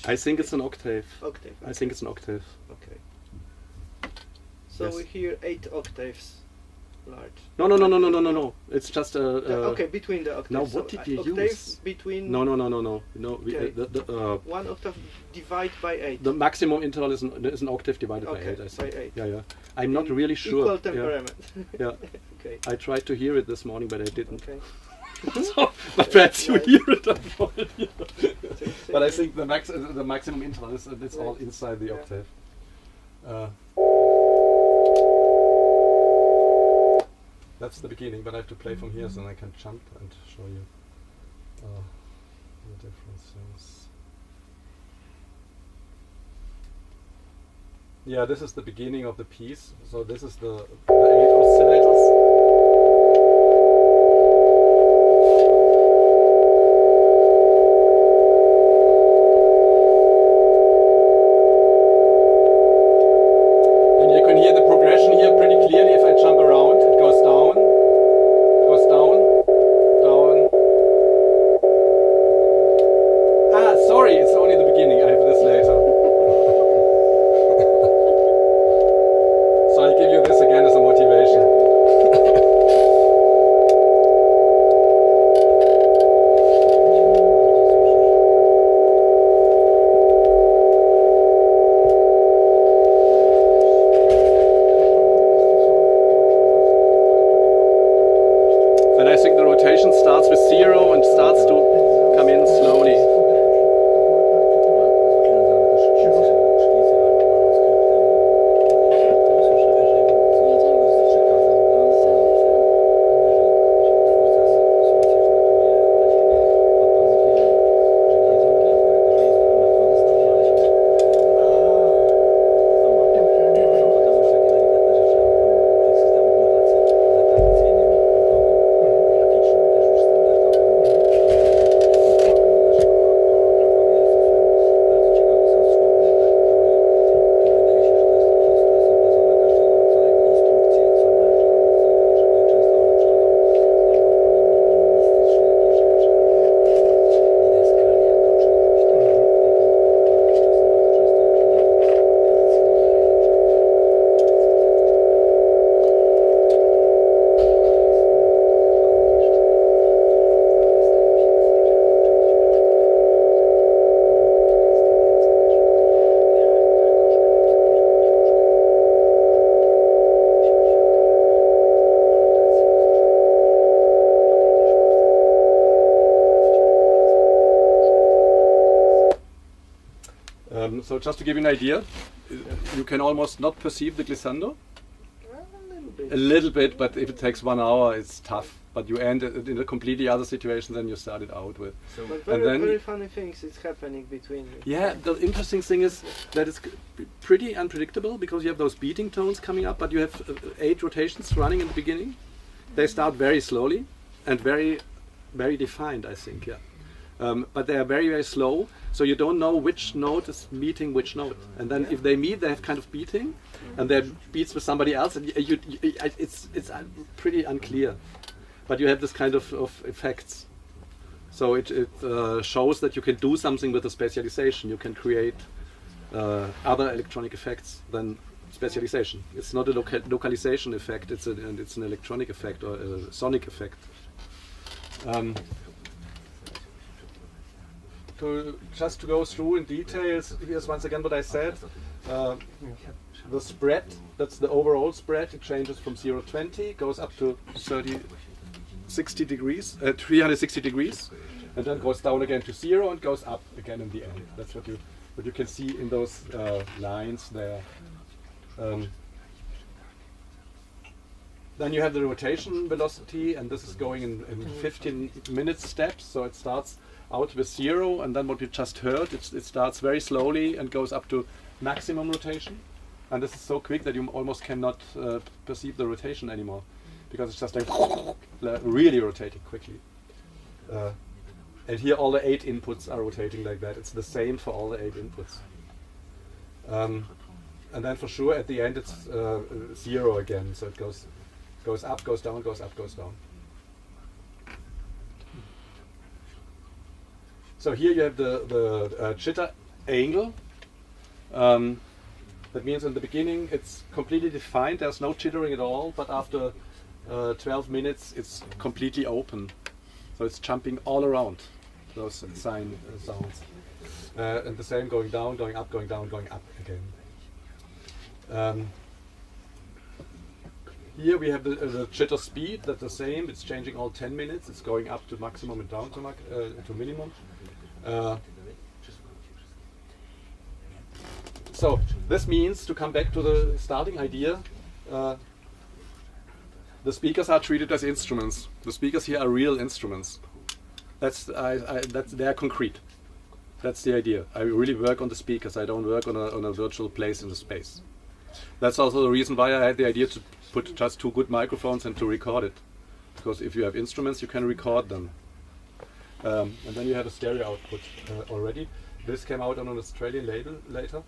I think it's an octave. Octave. I think it's an octave. Okay. So Yes. we hear 8 octaves large. No. It's just Okay, between the octaves. Now, So what did you octave use? Between No. We, Okay. One octave divided by 8. the maximum interval is an octave divided by Okay, 8. I think. by 8. Yeah. I'm not really sure. Equal Yeah. temperament. Yeah. Okay. I tried to hear it this morning, but I didn't. Okay. So, but perhaps you Right. hear it. I have no idea. So But I think the maximum interval is it's all Right. inside the Yeah. octave. That's the beginning, but I have to play from here so then I can jump and show you the differences. Yeah, this is the beginning of the piece. So this is the 8 oscillators. And you can hear the progression here pretty clearly if I jump around. It goes down, down. Sorry, it's only the beginning. I have this later. So I give you this again as a motivation. So just to give you an idea, you can almost not perceive the glissando. A little bit, but if it takes 1 hour, it's tough. But you end it in a completely other situation than you started out with. But And then- very funny things is happening between you. Yeah, the interesting thing is that it's pretty unpredictable because you have those beating tones coming up, but you have 8 rotations running in the beginning. They start very slowly and very, very defined, I think, yeah. But they are very, very slow, so you don't know which note is meeting which note. And then if they meet, they have kind of beating, and they beats with somebody else, and it's pretty unclear. But you have this kind of effects. So it shows that you can do something with the spatialization. You can create other electronic effects than spatialization. It's not a localization effect, it's an electronic effect or a sonic effect. Just to go through in details, here's once again what I said. The spread, that's the overall spread, it changes from 0 to 20, goes up to 360 degrees, and then goes down again to 0 and goes up again in the end. That's what you can see in those lines there. Then you have the rotation velocity, and this is going in 15-minute steps, so it starts out with 0, and then what you just heard, it starts very slowly and goes up to maximum rotation. And this is so quick that you almost cannot perceive the rotation anymore, because it's just like really rotating quickly. And here all the 8 inputs are rotating like that. It's the same for all the 8 inputs. And then for sure at the end it's 0 again, so it goes up, goes down, goes up, goes down. So here you have the jitter angle. That means in the beginning it's completely defined, there's no jittering at all, but after 12 minutes it's completely open. So it's jumping all around, those sine sounds. And the same going down, going up, going down, going up again. Here we have the jitter speed, that's the same, it's changing all 10 minutes, it's going up to maximum and down to minimum. So this means, to come back to the starting idea, the speakers are treated as instruments. The speakers here are real instruments. They're concrete. That's the idea. I really work on the speakers. I don't work on a virtual place in the space. That's also the reason why I had the idea to put just 2 good microphones and to record it. Because if you have instruments, you can record them. And then you have a stereo output already. This came out on an Australian label later.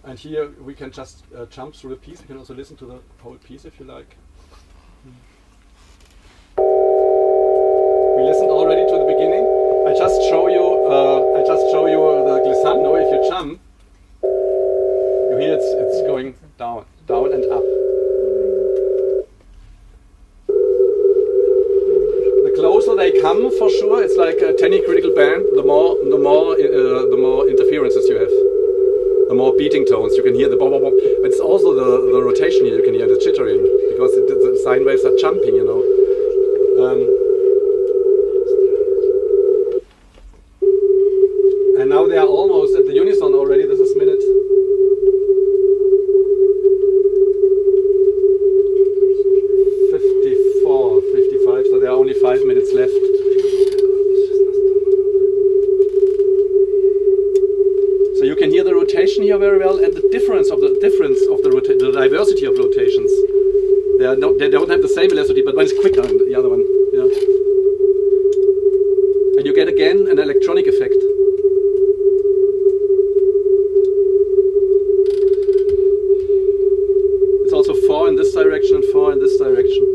And here we can just jump through the piece. We can also listen to the whole piece if you like. We listened already to the beginning. I just show you the glissando. If you jump, you hear it's going down and up. The closer they come, for sure, it's like a 10 critical band. The more interferences you have, the more beating tones you can hear. The bop, bop, bop. But it's also the rotation here. You can hear the jittering because the sine waves are jumping. You know. And now they are almost at the unison already. This is minute 54, 55. So there are only 5 minutes left. So you can hear the rotation here very well, and the difference of the diversity of rotations. They don't have the same velocity, but one is quicker than the other one. Yeah. And you get again an electronic effect. It's also 4 in this direction and 4 in this direction.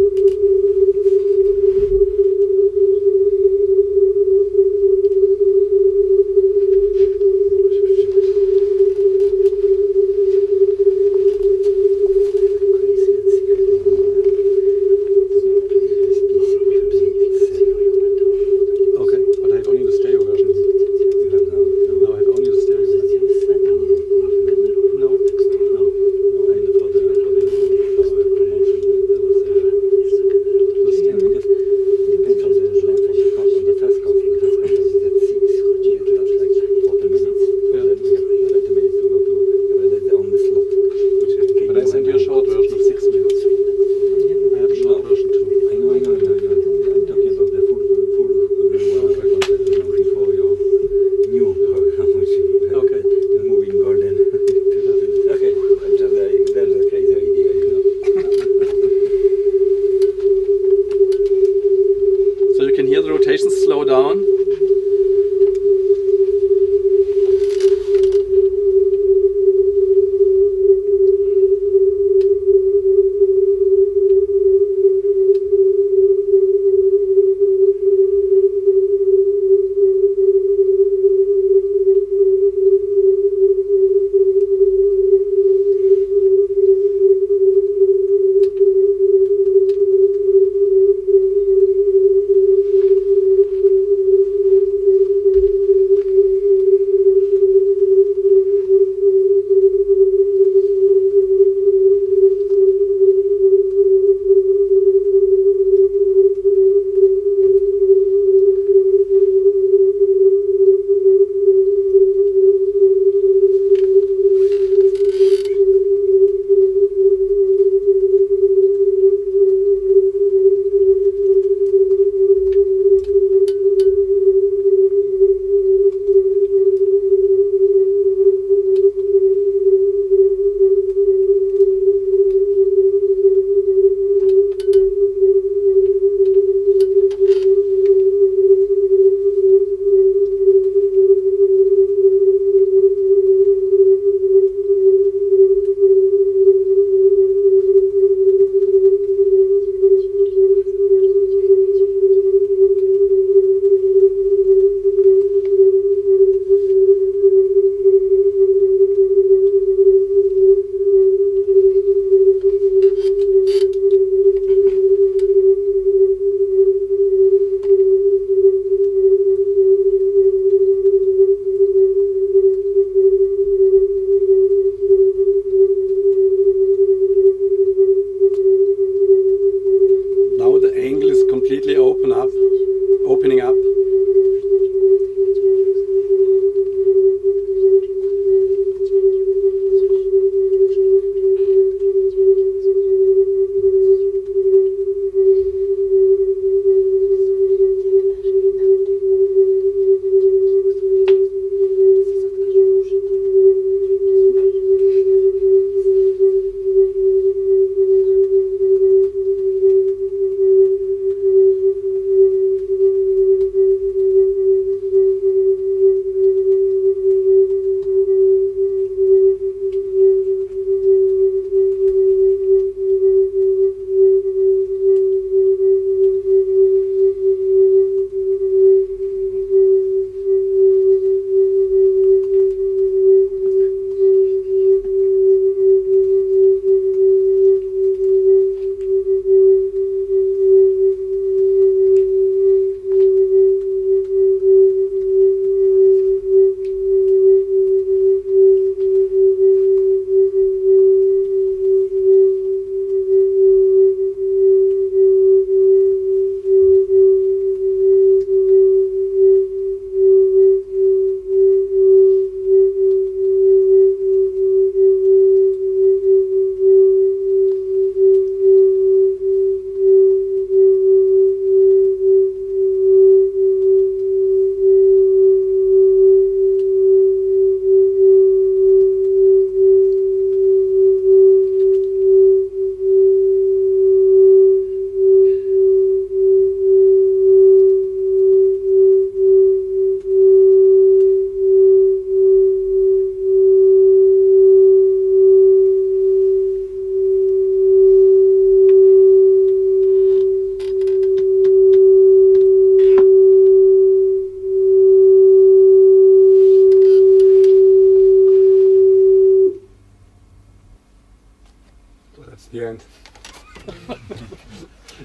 That's the end.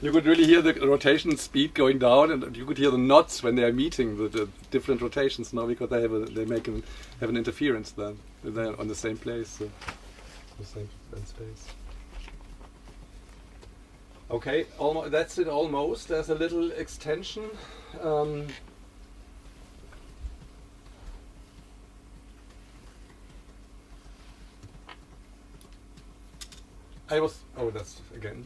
You could really hear the rotation speed going down, and you could hear the knots when they are meeting the different rotations now, because they have an interference then. They're on the same place, so the same space. Okay, that's it almost. There's a little extension. That's again.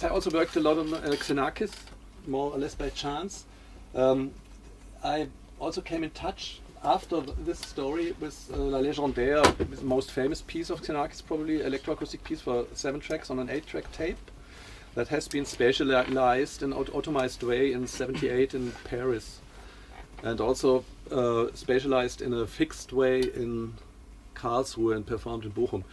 I also worked a lot on Xenakis, more or less by chance. I also came in touch after this story with La Légendaire, the most famous piece of Xenakis, probably electroacoustic piece for 7 tracks on an 8-track tape that has been spatialized in an automized way in '78 in Paris, and also spatialized in a fixed way in Karlsruhe and performed in Bochum.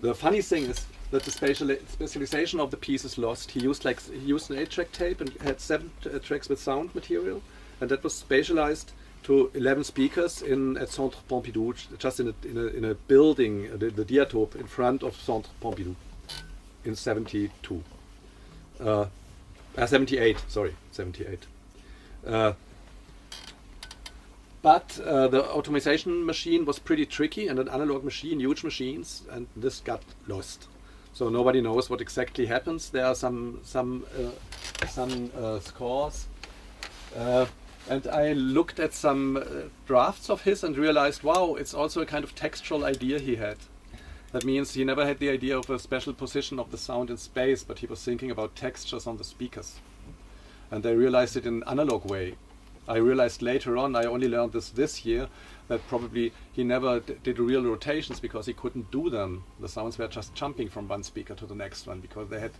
The funny thing is that the spatialization of the piece is lost. He used an 8-track tape and had 7 tracks with sound material, and that was spatialized to 11 speakers at Centre Pompidou, just in a building, the Diatope in front of Centre Pompidou, in 78. But the automation machine was pretty tricky, and an analog machine, huge machines, and this got lost. So nobody knows what exactly happens. There are some scores. And I looked at some drafts of his and realized, wow, it's also a kind of textual idea he had. That means he never had the idea of a special position of the sound in space, but he was thinking about textures on the speakers. And I realized it in an analog way. I realized later on, I only learned this year, that probably he never did real rotations because he couldn't do them. The sounds were just jumping from one speaker to the next one because they had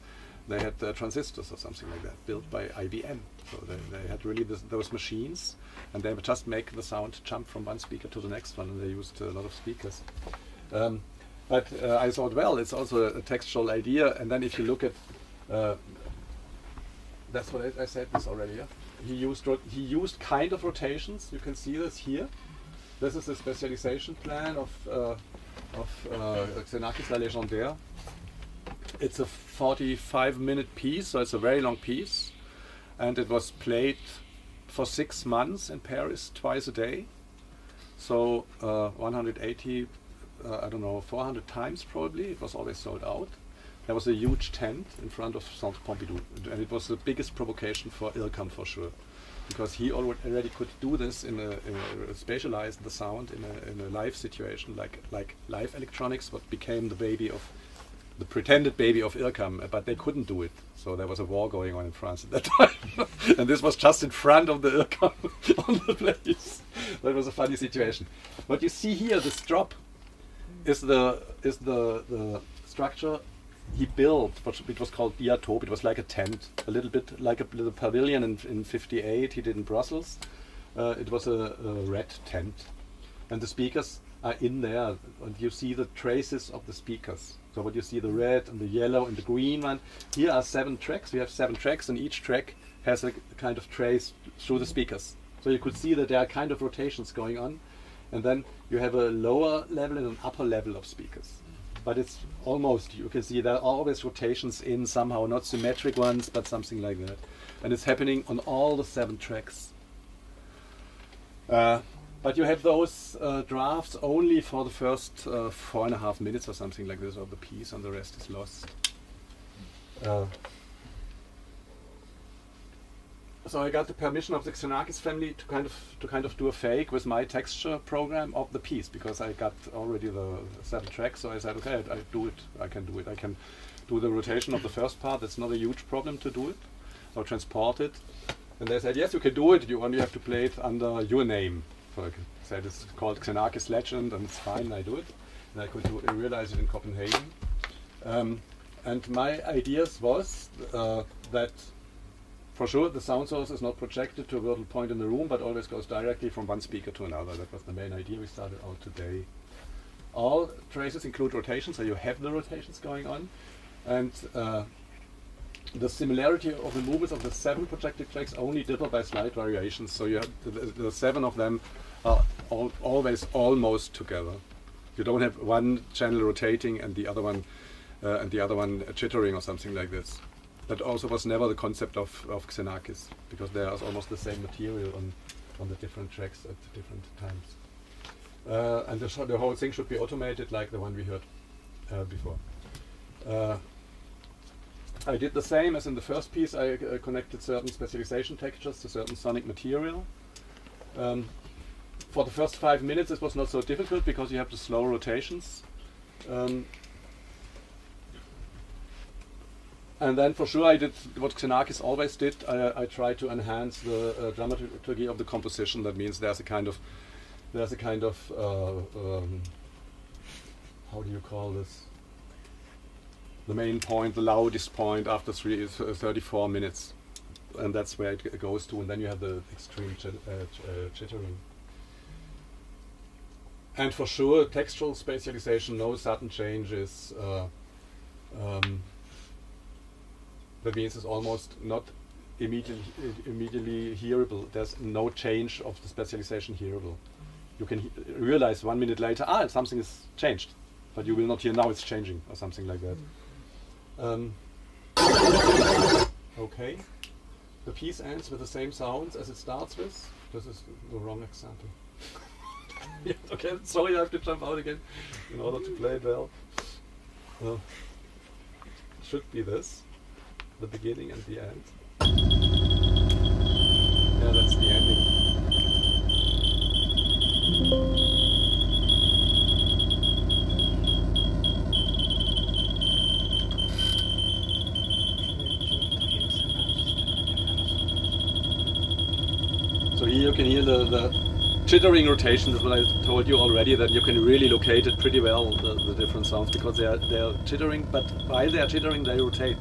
transistors or something like that built by IBM. So they had really those machines, and they would just make the sound jump from one speaker to the next one, and they used a lot of speakers. But I thought, well, it's also a textual idea. And then if you look at, that's what I said this already. Yeah? He used kind of rotations. You can see this here. This is the spatialization plan of Xenakis La Légendaire. It's a 45-minute piece, so it's a very long piece, and it was played for 6 months in Paris twice a day. So 180, 400 times probably. It was always sold out. There was a huge tent in front of Centre Pompidou, and it was the biggest provocation for Ilkam for sure, because he already could do this in a spatialize the sound in a live situation, like live electronics, what became the pretended baby of Ilkam, but they couldn't do it. So there was a war going on in France at that time, and this was just in front of the Ilkam on the place. That was a funny situation. What you see here, this drop, is the structure he built. It was called Diatope. It was like a tent, a little bit like a little pavilion in '58 he did in Brussels. It was a red tent, and the speakers are in there, and you see the traces of the speakers. So what you see, the red and the yellow and the green one. Here are 7 tracks. We have 7 tracks, and each track has a kind of trace through the speakers. So you could see that there are kind of rotations going on, and then you have a lower level and an upper level of speakers. But it's almost, you can see there are always rotations in somehow, not symmetric ones, but something like that. And it's happening on all the 7 tracks. But you have those drafts only for the first 4.5 minutes or something like this of the piece, and the rest is lost. So I got the permission of the Xenakis family to kind of do a fake with my texture program of the piece, because I got already the 7 tracks. So I said, okay, I do it. I can do it. I can do the rotation of the first part. It's not a huge problem to do it or transport it. And they said, yes, you can do it. You only have to play it under your name. So I said it's called Xenakis Legend, and it's fine. I do it, and I could realize it in Copenhagen. And my ideas was that. For sure, the sound source is not projected to a vertical point in the room, but always goes directly from one speaker to another. That was the main idea we started out today. All traces include rotations, so you have the rotations going on. and the similarity of the movements of the 7 projective tracks only differ by slight variations. So you have the 7 of them are always almost together. You don't have one channel rotating and the other one jittering or something like this. That also was never the concept of Xenakis, because there is almost the same material on the different tracks at different times. And the whole thing should be automated like the one we heard before. I did the same as in the first piece. I connected certain spatialization textures to certain sonic material. For the first 5 minutes it was not so difficult because you have the slow rotations. And then for sure I did what Xenakis always did. I tried to enhance the dramaturgy of the composition. That means there's a kind of how do you call this? The main point, the loudest point after 34 minutes, and that's where it goes to, and then you have the extreme jittering. And for sure, textual spatialization, no sudden changes. That means it's almost not immediately hearable. There's no change of the spatialization hearable. You can realize 1 minute later, something is changed, but you will not hear now it's changing or something like that. Okay, the piece ends with the same sounds as it starts with. This is the wrong example. Yeah, okay, sorry, I have to jump out again in order to play it well. It should be this, the beginning and the end. Yeah, that's the ending. So here you can hear the jittering rotation. That's what I told you already, that you can really locate it pretty well, the different sounds, because they are jittering, but while they are jittering they rotate.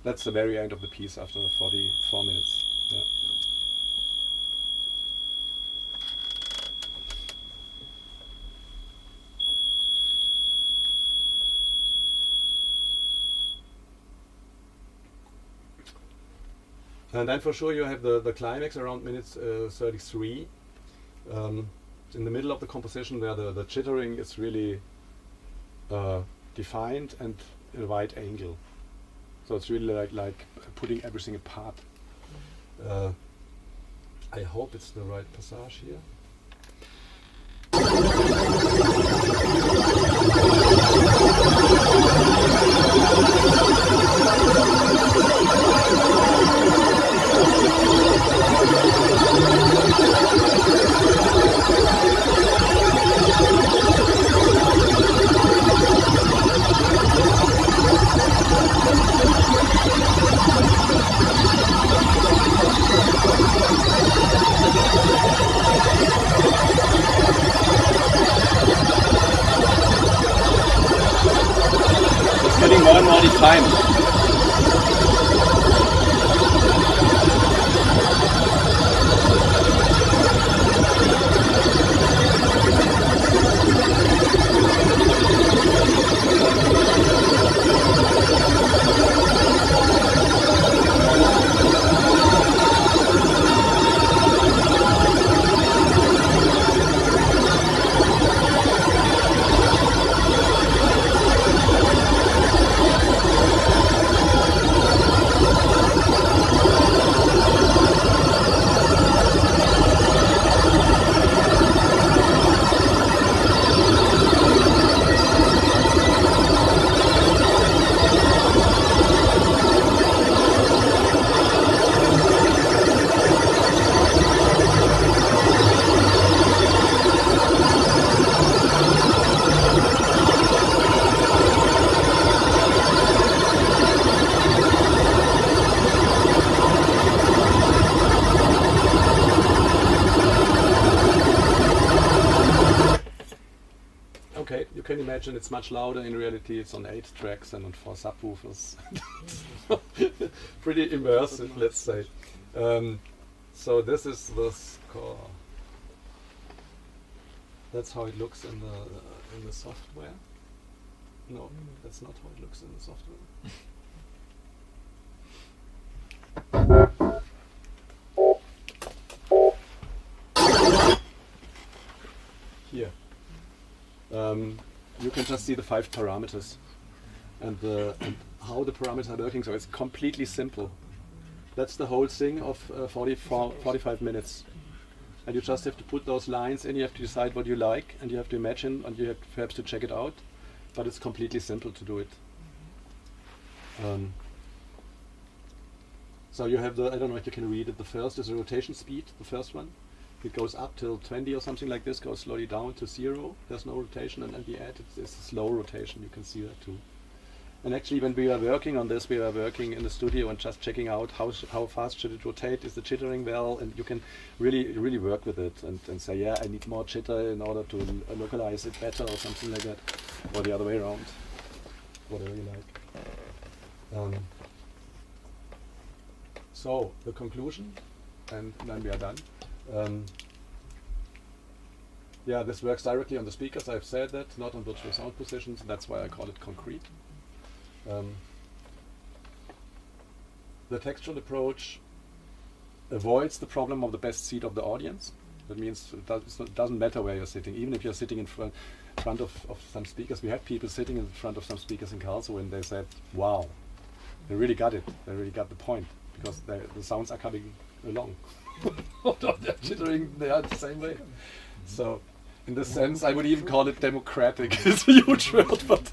That's the very end of the piece after 44 minutes. Yeah. And then for sure you have the climax around minutes 33. In the middle of the composition where the jittering is really defined and in a wide angle. So it's really like putting everything apart. I hope it's the right passage here. Getting more and more defined. can imagine it's much louder. In reality, it's on 8 tracks and on 4 subwoofers. Pretty immersive, let's say. So this is the score. That's how it looks in the software. No, that's not how it looks in the software. Here. You can just see the 5 parameters and how the parameters are working. So it's completely simple. That's the whole thing of 45 minutes. And you just have to put those lines in, you have to decide what you like, and you have to imagine, and you have perhaps to check it out. But it's completely simple to do it. So you have the, I don't know if you can read it, the first is the rotation speed, the first one. It goes up till 20 or something like this, goes slowly down to 0. There's no rotation, and at the end it's a slow rotation, you can see that too. And actually when we were working on this, we were working in the studio and just checking out how fast should it rotate, is the jittering well, and you can really work with it and say, yeah, I need more jitter in order to localize it better or something like that, or the other way around, whatever you like. So the conclusion, and then we are done. Yeah, this works directly on the speakers, I've said that, not on virtual sound positions, that's why I call it concrete. The textual approach avoids the problem of the best seat of the audience. That means it doesn't matter where you're sitting, even if you're sitting in front of some speakers. We had people sitting in front of some speakers in Karlsruhe and they said, wow, they really got it, they really got the point, because the sounds are coming along. They're jittering, they are the same way. So in this sense, I would even call it democratic. It's a huge word, but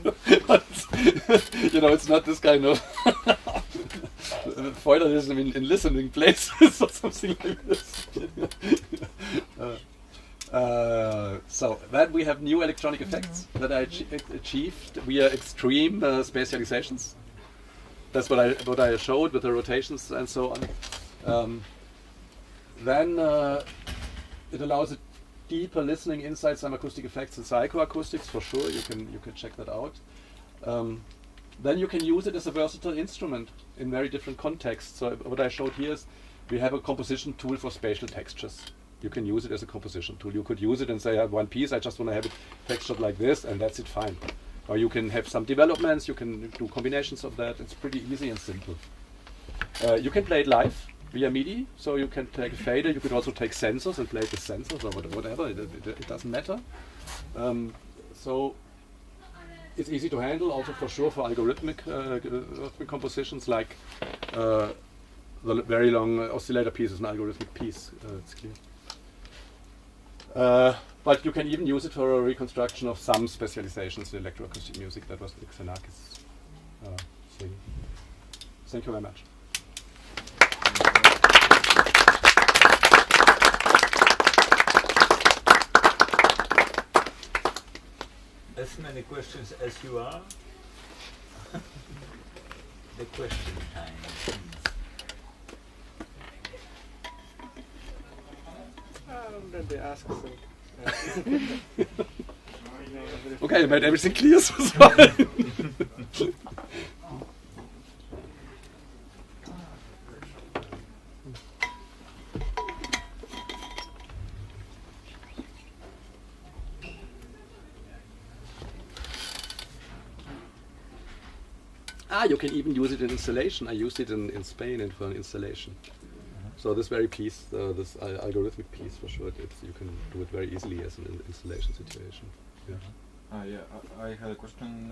you know, it's not this kind of feudalism in listening places or something like this. So then we have new electronic effects that I achieved via extreme spatializations. That's what I showed with the rotations and so on. Then it allows a deeper listening inside some acoustic effects and psychoacoustics, for sure. You can check that out. Then you can use it as a versatile instrument in very different contexts. So what I showed here is we have a composition tool for spatial textures. You can use it as a composition tool. You could use it and say, I have one piece, I just want to have it textured like this, and that's it, fine. Or you can have some developments, you can do combinations of that. It's pretty easy and simple. You can play it live via MIDI, so you can take a fader, you could also take sensors and play it with sensors or whatever, it doesn't matter. So it's easy to handle, also for sure for algorithmic compositions, like the very long oscillator piece is an algorithmic piece, it's clear. But you can even use it for a reconstruction of some specializations in electroacoustic music. That was the Xenakis thing. Thank you very much. As many questions as you are. The question time. Let me ask some. Okay, I made everything clear, so it's fine. You can even use it in installation. I used it in Spain for an installation. So this very piece, this algorithmic piece, for sure, you can do it very easily as an installation situation. Yeah. I had a question.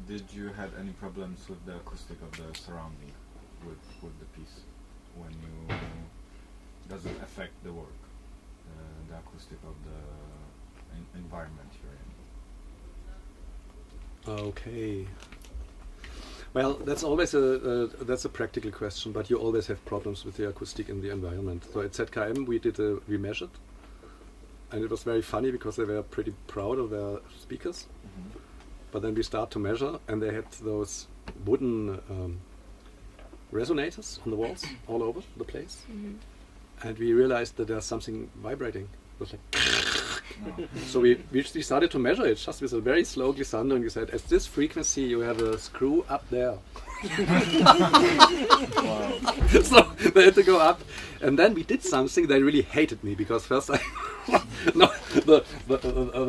Did you have any problems with the acoustic of the surrounding with the piece when you does it affect the work, the acoustic of the environment you're in? Okay. Well, that's always that's a practical question, but you always have problems with the acoustic in the environment. So at ZKM we measured, and it was very funny because they were pretty proud of their speakers. Mm-hmm. But then we start to measure, and they had those wooden resonators on the walls all over the place, and we realized that there's something vibrating. It was like So we started to measure it just with a very slow glissando, and we said, at this frequency you have a screw up there. So they had to go up, and then we did something. They really hated me because first the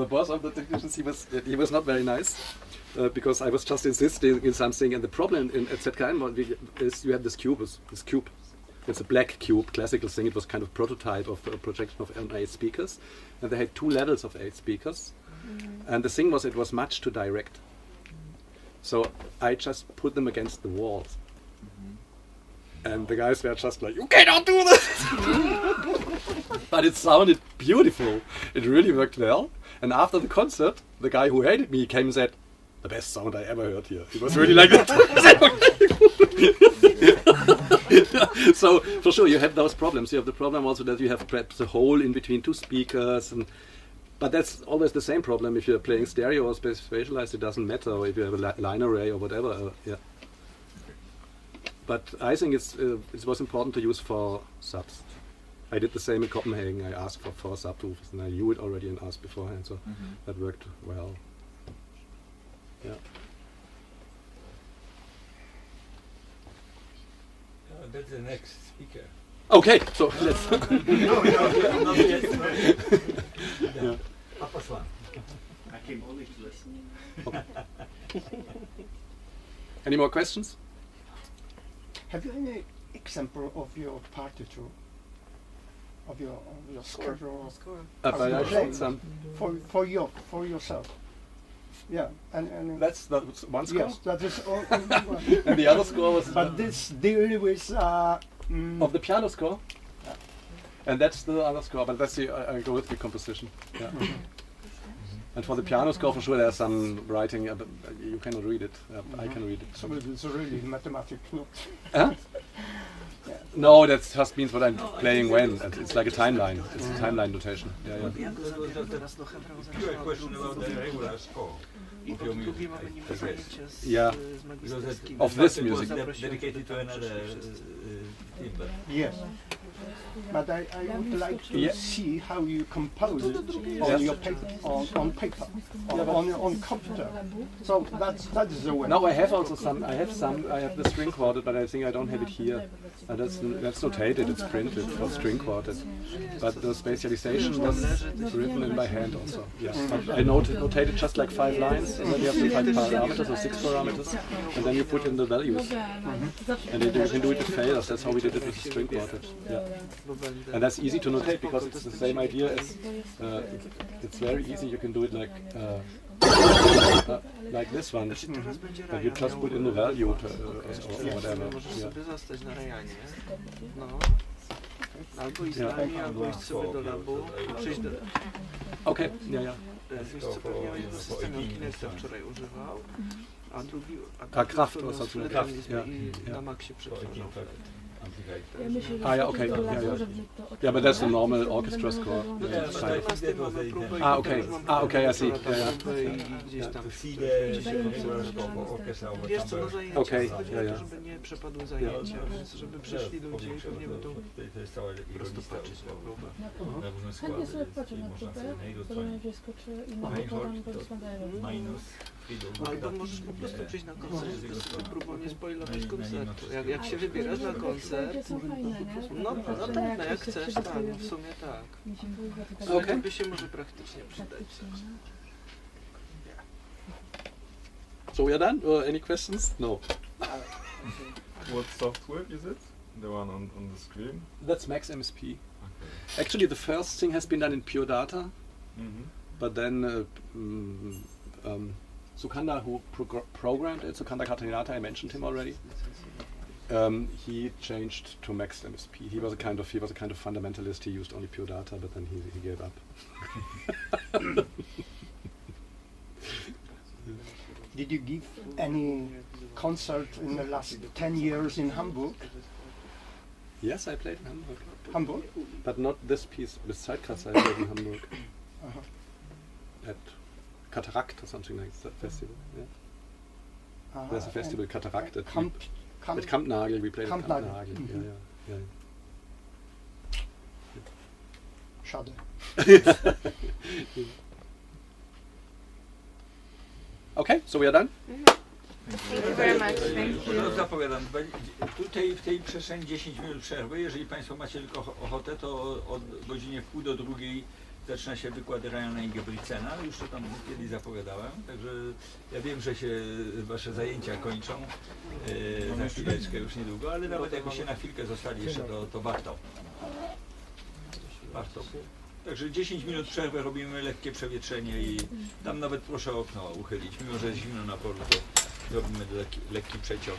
boss of the technicians, he was not very nice because I was just insisting in something. And the problem at ZKN is you have this cube. It's a black cube, classical thing. It was kind of prototype of a projection of 8 speakers, and they had 2 levels of 8 speakers. And the thing was, it was much too direct. So I just put them against the walls. And the guys were just like, you cannot do this! But it sounded beautiful. It really worked well. And after the concert, the guy who hated me came and said, the best sound I ever heard here. It was really like that. So for sure you have those problems. You have the problem also that you have perhaps a hole in between 2 speakers. But that's always the same problem. If you're playing stereo or spatialized, it doesn't matter. Or if you have a line array or whatever. But I think it was important to use 4 subs. I did the same in Copenhagen. I asked for 4 subwoofers, and I knew it already and asked beforehand. So that worked well. Yeah. That's the next speaker. Okay, so let's. Not yet. Yeah. One. I came only to listen. Okay. Any more questions? Have you any example of your partiture, of your schedule But I showed some. for yourself? Yeah, and That's the one score. yes, that is all. And the other score was But this deal with of the piano score. And that's the other score. But that's the algorithmic composition. Yeah. And for the piano score, for sure, there's some writing. But you cannot read it. I can read it. So it's really mathematical. Huh? No, that just means what I'm playing when. It's like a timeline. It's a timeline notation. Yeah, yeah. Pure question about the regular score. Yeah. Of this music. Dedicated to another team, but Yes. But I would like to Yeah. see how you compose it on Yes. your paper, on paper, on computer. So that is the way. Now I have also some. I have the string quartet, but I think I don't have it here. That's notated. It's printed for string quartet. But the spatialization was written in by hand also. Yes. But I notated just like 5 lines, and then you have the 5 parameters or 6 parameters, and then you put in the values. And you can do it with failures. That's how we did it with the string quartet. Yeah. And that's easy to notate because it's the same idea as it's very easy. You can do it like this one. And you just put in the value or whatever. Albo Islami, albo iść sobie do labu, przyjść do... Okay, yeah. Wiesz co, pewnie o jednym systemie Kinecta wczoraj używał, a drugi... Kraft or something like that. I na maksie przetwarzał. Yeah, okay. Yeah, but that's the normal orchestra score. Okay, I see. Wiesz co, na zajęcia Okay, chodzi o to, żeby nie przepadły zajęcia, więc żeby przyszli ludzie i pewnie będą po prostu patrzeć na próbę. Chętnie sobie patrzę na próbę, podobnie jak skoczy i może podam go minus Albo możesz po prostu przyjść na koncert, żeby z tą próbą nie spoilować koncertu. Jak się wybierasz na koncert, no tak, jak chcesz, tak, w sumie tak. Ale to by się może praktycznie przydać też. So we are done? Any questions? No. What software is it? The one on the screen? That's Max MSP. Okay. Actually, the first thing has been done in pure data, but then Sukanda, who programmed it, Sukanda Katanata, I mentioned him already. He changed to Max MSP. He was a kind of fundamentalist. He used only pure data, but then he gave up. Did you give any concert in the last 10 years in Hamburg? Yes, I played in Hamburg. Hamburg? But not this piece with Sidecast. I played in Hamburg at Cataract or something like that festival. Yeah. There's a festival, Cataract, at Kampnagel. We played at Kampnagel. Yeah. each other. Okay, so we are done? Thank you very much. Thank you. No, zapowiadam, tutaj w tej przestrzeni 10 minut przerwy. Jeżeli Państwo macie tylko ochotę, to od godzinie 1:30 zaczyna się wykład Ryana i Gebricena. Już to tam kiedyś zapowiadałem, także ja wiem, że się Wasze zajęcia kończą za chwileczkę, już niedługo, ale nawet jakbyście na chwilkę zostali jeszcze, to warto. Warto. Także 10 minut przerwy, robimy lekkie przewietrzenie i tam nawet proszę okno uchylić, mimo że jest zimno na polu, to robimy lekki przeciąg.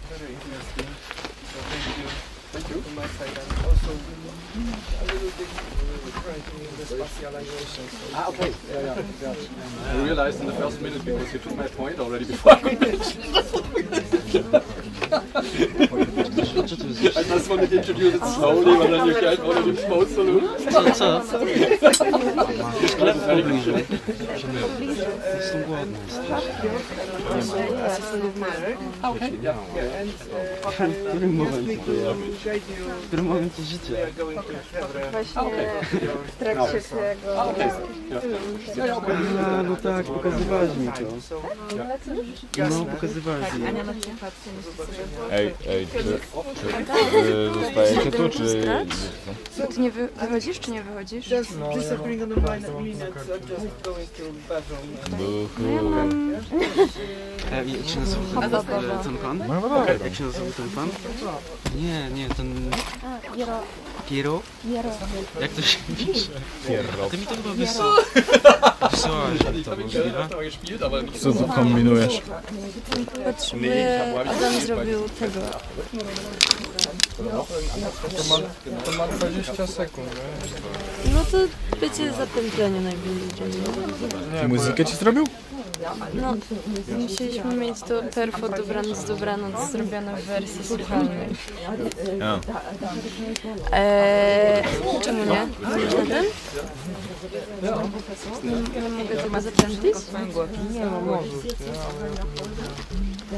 Very interesting. So thank you. Thank you. From my side, and also a little bit currently in the spatialization. So Okay. Yeah. I realized in the first minute because you took my point already before I could mention I just wanted to introduce it slowly, but then you guys already exposed the loop. Jestem głodny. Okay, yeah. W którym momencie życia? Właśnie w trakcie tego... No tak, pokazywałeś mi to. No, pokazywałeś mi. Ej, czy zostajecie tu, czy... Ty nie wychodzisz, czy nie wychodzisz? Just disappearing on the minute, just going to bathroom. Jak się nazywa ten pan? Jak się nazywa ten pan? Nie, ten... Piero? Jak to się pisze? A ty mi to chyba wysyłałeś mi to, możliwe? Co tu kombinujesz? Potrzebuję... Adam zrobił tego... To ma 20 sekund, nie? No to będzie zapętlenie najbliżej. I muzykę ci zrobił? No, musieliśmy mieć to perfo dobranoc zrobione w wersji słuchalnej. Ja. Czemu nie? Chcesz na ten? Nie mogę tego zapętlić? Nie no, możesz.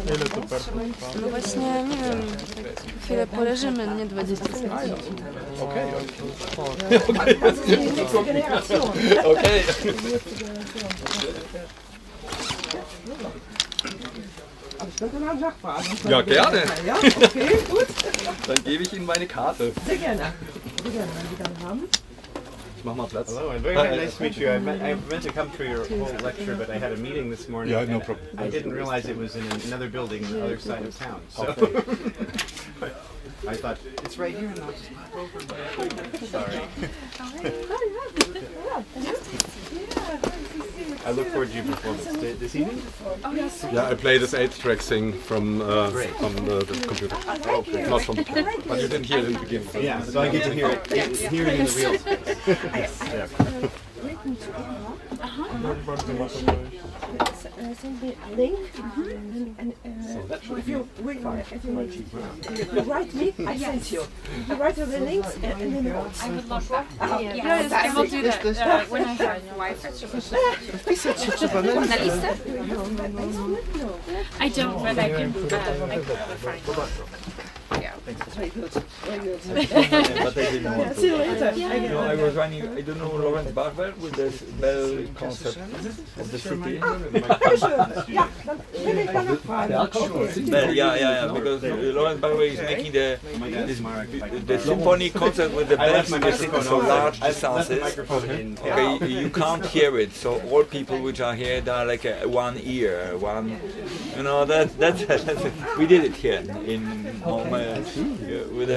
Ile to perfo? No właśnie, nie wiem, chwilę poleżymy, nie 20 sekund. Okay. Ja, gerne. Ja, okay, gut. Dann gebe ich Ihnen meine Karte. Sehr gerne. Sehr gerne, wenn Sie dann haben. Ich mach mal Platz. Hello, and very nice to meet you. I meant to come for your whole lecture, but I had a meeting this morning. Yeah, no and problem. I didn't realize it was in another building on the other side of town. So I thought, it's right here, and I'll just pop over. Sorry. I look forward to your performance this evening. Yeah, I play this 8-track thing from the computer. Not from the piano. But you didn't hear it in the beginning. Yeah, so I get to hear it in the real space. Yeah. Send me a link, and if you write me, I send you. You write the links and the notes. I would love that. Yes, I will do that when I have Wpisać się trzeba na listę. I don't, but I can find it. Very good. Very good. But I didn't want See you later. No, I was running, I don't know, Lawrence Barber with this bell concept of the city. Bell, yeah, because Lawrence Barber is making the symphony concert with the bells in the city, so large distances. Okay, you can't hear it, so all people which are here, they are like one ear, you know, that's we did it here in home. With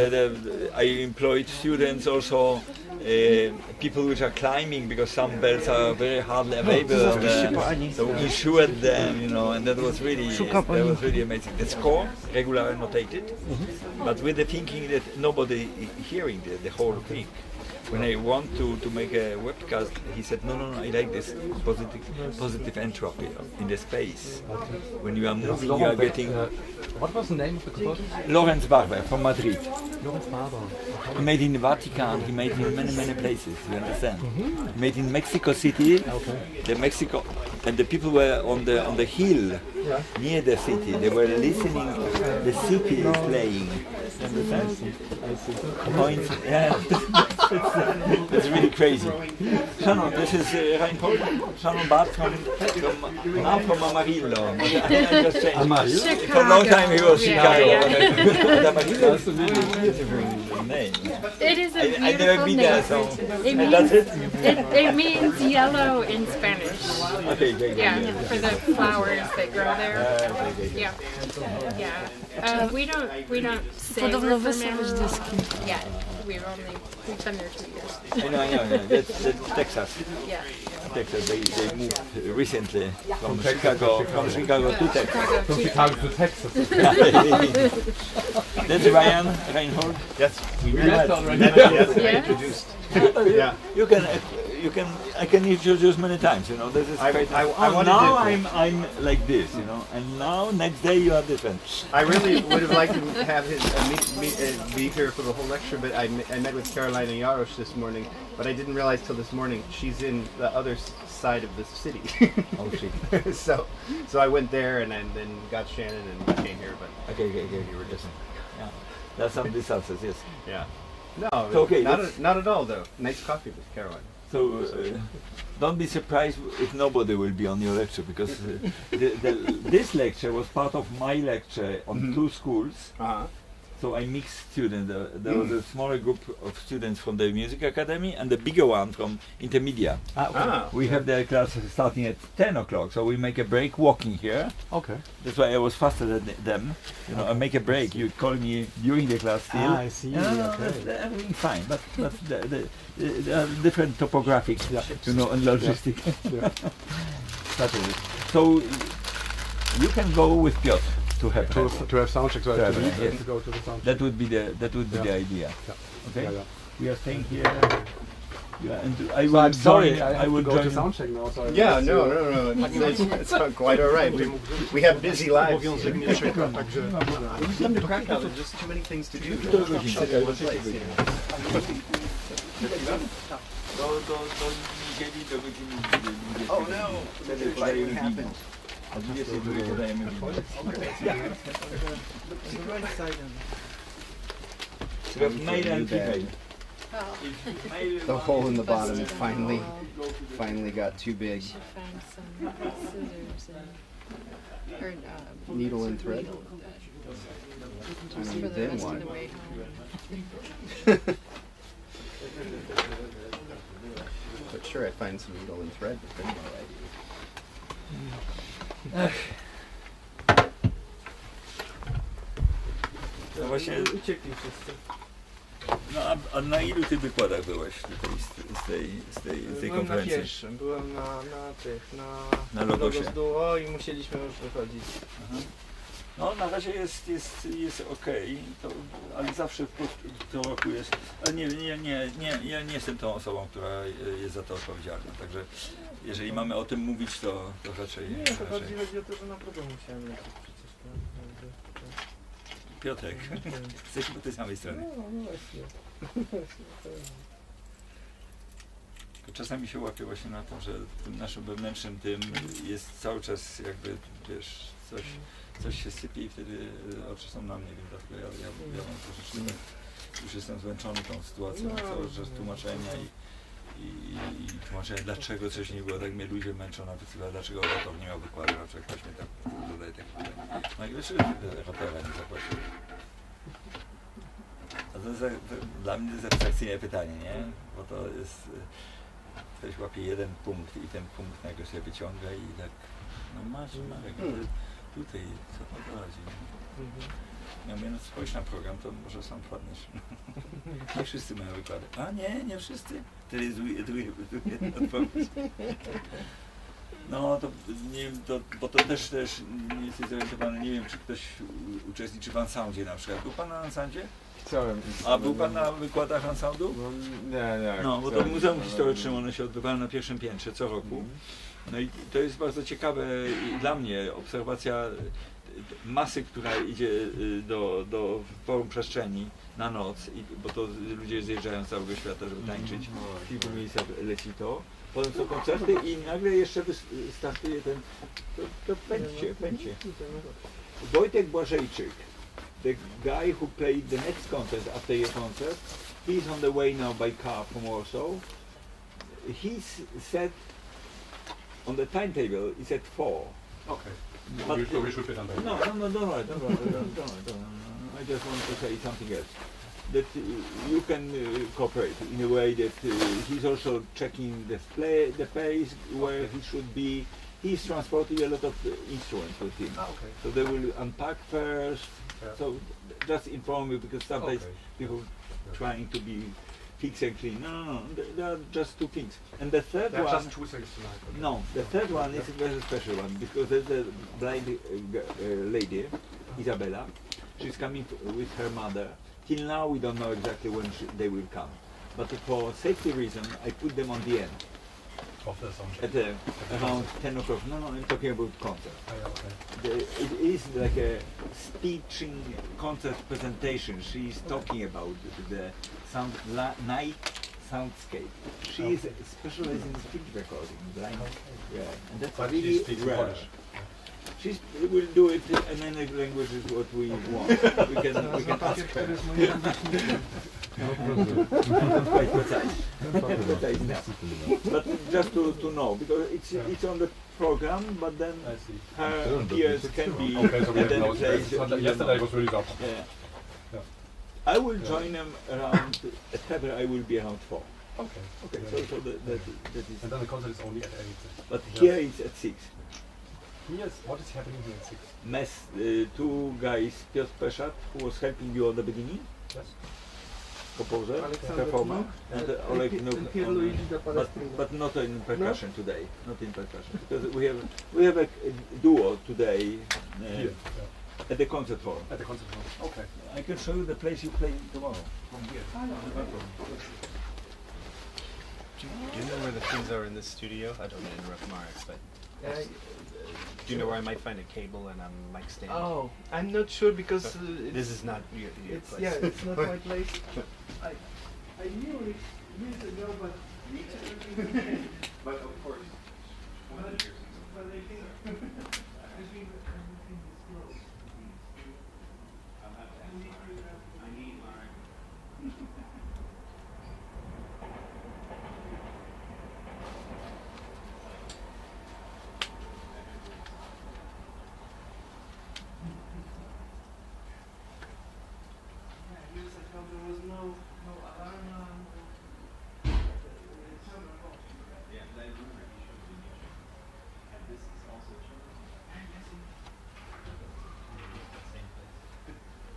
I employed students also, people which are climbing because some bells are very hardly available. So we insured them, you know, and that was really amazing. The score regularly notated, but with the thinking that nobody hearing the whole thing. When I want to make a webcast, he said, no, I like this positive entropy in the space. When you are moving, you are getting What was the name of the composer? Lorenz Barber from Madrid. Lorenz Barber. He made in the Vatican, he made in many places, you understand? He made in Mexico City, the Mexico, and the people were on the hill near the city. They were listening the city is playing. You understand? Points, yeah. It's really crazy. Shannon, this is Reinhold. Shannon Bart from Amarillo. I just changed. Amarillo? For a long time he was Chicago. Yeah. Amarillo is a really beautiful name. It is a beautiful I've never been there, so It means, that's it. it means yellow in Spanish. Okay, great. Yeah, for the flowers that grow there. Yeah, yeah. We don't say Podobno we're wesołość from dyski. Yeah, we've been there 2 years. I know. That's Texas. Yeah. Texas. They moved recently from Chicago to Texas. From Chicago to Texas. That's Reinhold. Yes, We met already. yes, Yeah. introduced. Yeah. You can. I can introduce many times. You know, this is great. I wanted now to- I'm like this. You know, and now next day you are different. I really would have liked to have his be here for the whole lecture, but I met with Carolina Jarosz this morning, but I didn't realize till this morning she's in the other side of the city. Oh shit. so I went there and then got Shannon and came here, but Okay. You were different. Yeah. There's some distances. Yes. yeah. No, Okay, not at all though. Nice coffee with Caroline. So don't be surprised if nobody will be on your lecture, because this lecture was part of my lecture on 2 schools. So I mixed students. There was a smaller group of students from the music academy and the bigger one from intermedia. We have their class starting at 10 o'clock, so we make a break walking here. Okay. That's why I was faster than them. You know, I make a break. You call me during the class still. I see. That's everything fine, but there are different topographics, you know, and logistics. So you can go with Piotr to have sound check. So To have to yes. go to the sound check. That would be the idea. Yeah. Okay. Yeah. We are staying here. Yeah, and I So will I'm sorry, join- I have will to go to join- sound check now. So Yeah, no. It's quite all right. We have busy lives. We've come to Krakow. There's just too many things to do. Oh no! What happened? The hole in the bottom finally got too big. Find some scissors and Needle and thread. just for the Then rest what? of the way home. But sure, I find some needle and thread, but then what do I do? No właśnie, no, a na ilu ty wykładach byłeś tutaj z tej Byłem na konferencji? pierwszym, byłem Na Logosie. Logos Duo i musieliśmy już wychodzić. No na razie jest okej, ale zawsze co roku jest, ale ja nie jestem tą osobą, która jest za to odpowiedzialna, także jeżeli mamy o tym mówić, to raczej... Nie, to bardziej chodzi o to, że naprawdę musiałem lecieć przecież. Piotrek, jesteśmy po tej samej stronie. No właśnie. Czasami się łapię właśnie na to, że tym naszym wewnętrznym tym jest cały czas jakby, wiesz, coś się sypie i wtedy oczy są na mnie, więc dlatego ja mam troszeczkę, już jestem zmęczony tą sytuacją, że tłumaczenia i tłumaczenia, dlaczego coś nie było, tak mnie ludzie męczą na festiwalu, dlaczego Rotor nie miał wykładu, na przykład ktoś mnie tak dodaje takie pytanie. No i dlaczego Rotora nie zapłacił? To jest dla mnie to jest abstrakcyjne pytanie, nie? Bo to jest, ktoś łapie jeden punkt i ten punkt nagle sobie wyciąga i tak, no masz, Marek, tutaj, co o to chodzi? Ja mówię, no spójrz na program, to może sam wpadniesz. Nie wszyscy mają wykłady. A nie wszyscy? To jest drugi odpowiedź. No to nie wiem, bo to też nie jesteś zorientowany, nie wiem, czy ktoś uczestniczy w ensemble na przykład. Był pan na ensemble? A był pan na wykładach ensemble? Nie. No, bo to w Muzeum Historycznym one się odbywają na pierwszym piętrze co roku. No i to jest bardzo ciekawe i dla mnie obserwacja masy, która idzie do forum przestrzeni na noc, bo to ludzie zjeżdżają z całego świata, żeby tańczyć. W kilku miejscach leci to. Potem są koncerty i nagle jeszcze startuje to pęcie. Wojtek Błażejczyk, the guy who played the next concert after your concert, he's on the way now by car from Warsaw. He's set on the timetable, it's at 4. Okay. But We should be done by no, don't. I just want to say something else. That you can cooperate in a way that he's also checking the pace where he should be. He's transporting a lot of instruments with him. Okay. So they will unpack first. Yeah. So just inform you, because sometimes people trying to be fix and clean. No. There are just two things. And the third one. Just 2 things tonight. Okay. No, the third one is a very special one, because there's a blind lady, Isabella. She's coming with her mother. Till now we don't know exactly when they will come. But for safety reason, I put them on the end. Of the song. At around 10 o'clock. No, I'm talking about concert. Okay. It is like a speeching concert presentation. She's talking about the night soundscape. She is specialized in speech recording, blind. Yeah, and that's really rare. She will do it in any language is what we want. We can ask her. Quite precise. But just to know, because it's on the program, but then her peers can be at any place. Yesterday was really tough. Yeah. I will join them around, at February I will be around 4. Okay. So that is. And then the concert is only at 8. But here it's at 6. Yes, what is happening here at 6? Mess, 2 guys, Piotr Peszat, who was helping you at the beginning. Yes. Composer, performer, and Oleg Nuk, but not in percussion today. Not in percussion, because we have a duo today at the concert hall. At the concert hall. Okay. I can show you the place you play tomorrow from here. Do you know where the things are in this studio? I don't want to interrupt Marek, but do you know where I might find a cable and a mic stand? Oh, I'm not sure because this is not your place. Yeah, it's not my place. I knew it years ago, but But of course, but I think everything is closed. I need my. Years ago there was no alarm. Yeah, that room already shows the new. And this is also shown. Same place.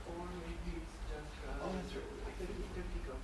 Or maybe it's just that's right. Technical.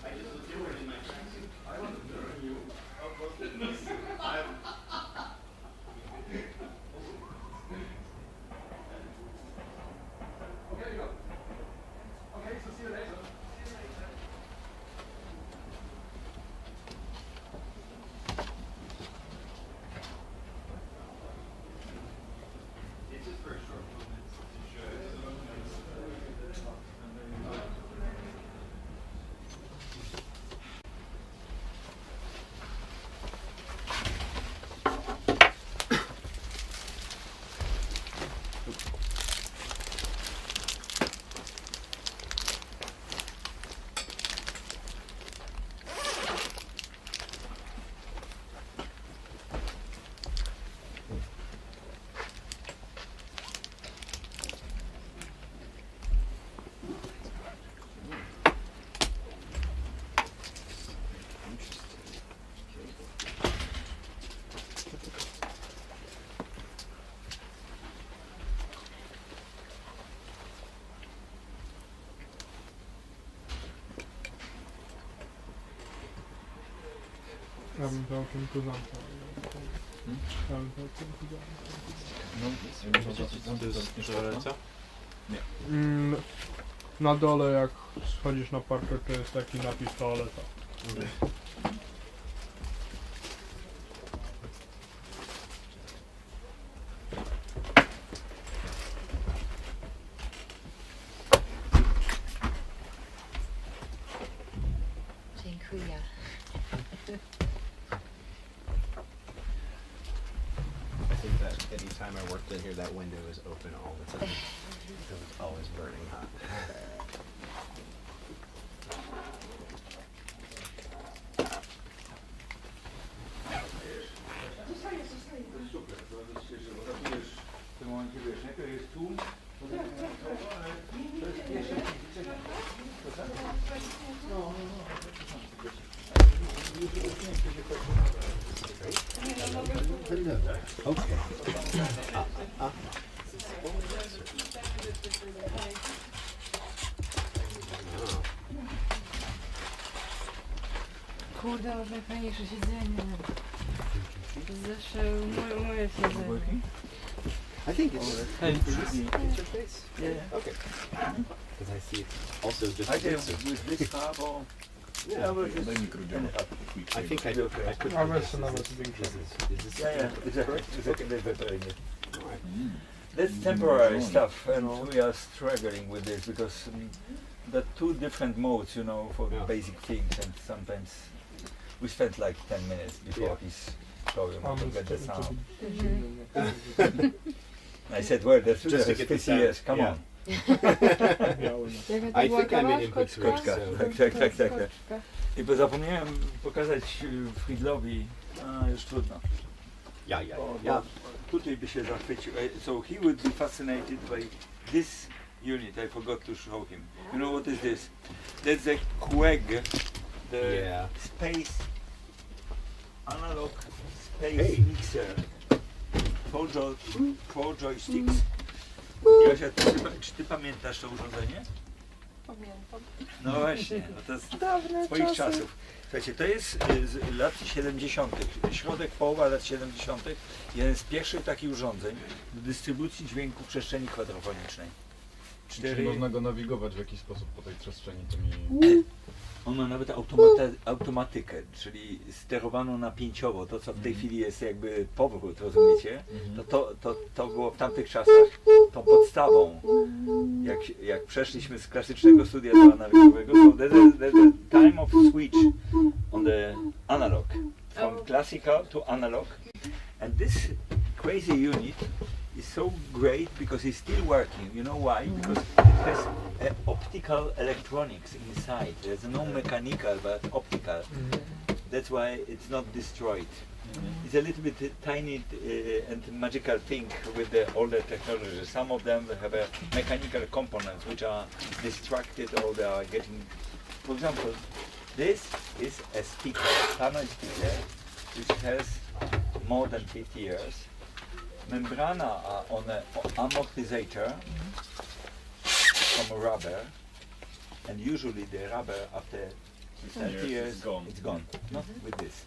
I just was doing it in my tracksuit. Ja bym całkiem tu zamknął. Ja bym całkiem tu zamknął. Nie. Na dole jak schodzisz na parter, to jest taki napis toaleta. Dziękuję. I think that any time I worked in here, that window is open all the time. It was always burning hot. W tym momencie wiesz, najpierw jest tu, potem to jest pierwsze, Kurde, masz najfajniejsze siedzenie. Zawsze moje siedzenie. I think it's interface. Yeah. Okay. Because I see it also just. I did with this half or Yeah, I think I do. I could. A weź się nawet Is większe. this yeah, exactly. That's temporary stuff, and we are struggling with this because there are two different modes, you know, for the basic things, and sometimes we spent like 10 minutes before he's showing how to get the sound. I said, well, that's Just to get the 50 sound. years, come Yeah. on. I think I'm in input switch, Skoczka, so. tak. I bo zapomniałem pokazać Friedlowi, już trudno. Yeah. Bo tutaj by się zachwycił. So he would be fascinated by this unit. I forgot to show him. You know what is this? That's the QEG, the space analog space mixer. Four joysticks. Josia, czy ty pamiętasz to urządzenie? Pamiętam. No właśnie, no to jest swoich czasów. Słuchajcie, to jest z lat 70., środek, połowa lat 70., jeden z pierwszych takich urządzeń do dystrybucji dźwięku w przestrzeni kwadrofonicznej. Czy można go nawigować w jakiś sposób po tej przestrzeni tymi... On ma nawet automatykę, czyli sterowaną napięciowo. To, co w tej chwili jest jakby powrót, rozumiecie? To było w tamtych czasach tą podstawą. Jak przeszliśmy z klasycznego studia do analogowego, so there's a time of switch on the analog, from classical to analog. And this crazy unit is so great because it's still working. You know why? Because it has optical electronics inside. There's no mechanical but optical. That's why it's not destroyed. It's a little bit tiny and magical thing with the older technology. Some of them have a mechanical components which are distracted or they are getting. For example, this is a speaker, tunnel speaker, which has more than 50 years. Membrana on an amortizator from rubber, and usually the rubber after 30 years it's gone. Not with this.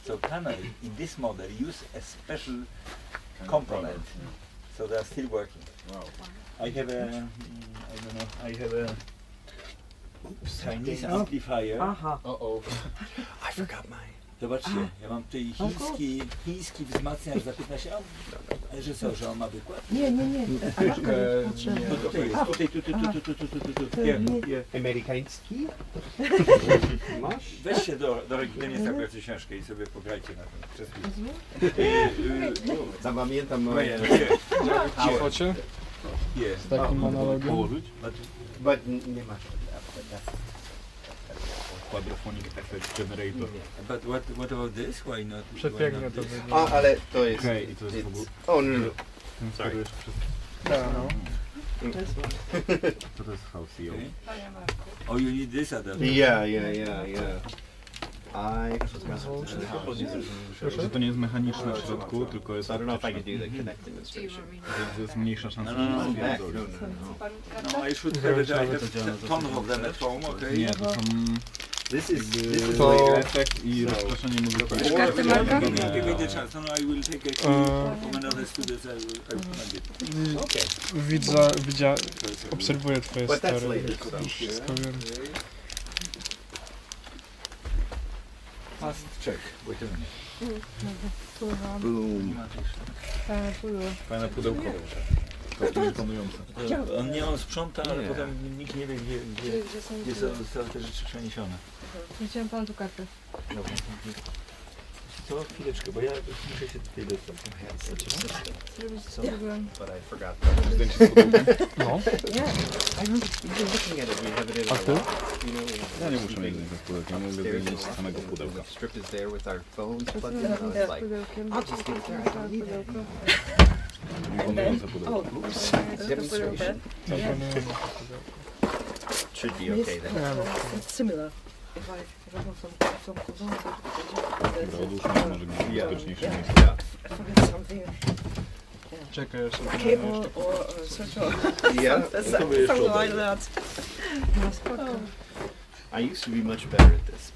So tunnel in this model use a special component, so they are still working. Wow. I have a, I don't know, I have a Chinese amplifier. I forgot mine. Zobaczcie, ja mam tutaj chiński wzmacniacz za 15 lat. Że co, że on ma wykład? Nie. No tutaj jest, Amerykański? Masz? Weźcie do Reginy jest książkę i sobie pograjcie na tym przez chwilę. Zapamiętam moje. A focie? Z takim analogiem? But nie ma. Quadraphonic effect generator. But what about this? Why not? Przepięknie to wygląda. Ale to jest... Okej, i to jest w ogóle... Oh, no. Sorry. Co to jest house EO? Oh, you need this adapter. Yeah. Że to nie jest mechaniczne w środku, tylko jest I don't know if I optyczne. could do the connect demonstration. To jest mniejsza szansa, No, że się Back? spierdoli. No. No, I should have it. I have ton of them at home, okay? Nie, to są This is To later. Efekt i rozproszenie muzyki. Karty marka? Give me the chance. No, I will take a cue from another student. I will find it. Okay. Obserwuję twoje But that's story. later, so. Wszystko wiem. Fast check. Wait a minute. Boom. Fajne pudełko. To imponujące. On sprząta, ale potem nikt nie wie, gdzie zostały te rzeczy przeniesione. Wróciłem panu tu kartę. Dobra. Co? Chwileczkę, bo ja muszę się tutaj dostać. Zrobić co zrobiłem. But I forgot. No. Yeah, I remember looking at it. We have it in A our ty? you know, Ja nie muszę mieć z pudełka, mogę wyjść z samego pudełka. The strip is there with our phones plugged in. I was like, I'll just get it there. I don't need it. Imponujące pudełko. Demonstration. Should be okay then. It's similar. If I have some components, Dobra, odłóżmy może gdzieś bezpieczniejsze miejsce. I forget something. Czekaj, jeszcze. Cable or such a Yeah. something like that. No spoko. I used to be much better at this.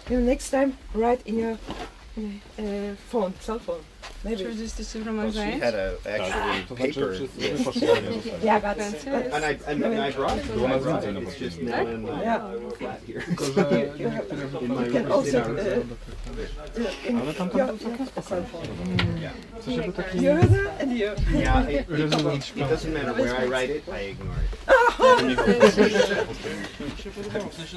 But Next time, write in your phone, cell phone. Maybe. Czy jesteście w well, ramach she zajęć? had actually To paper. znaczy, wszyscy poszli na nie zostali. Yeah, but And I brought it. Było na I brought zdjęciu it. na It's just podstawie. now in my flat here. Tylko, że niektóre In my can also Ale tam your cell phone. yeah. coś jakby taki You heard that? And you. Yeah, it rezonans doesn't matter where I write it, I ignore it.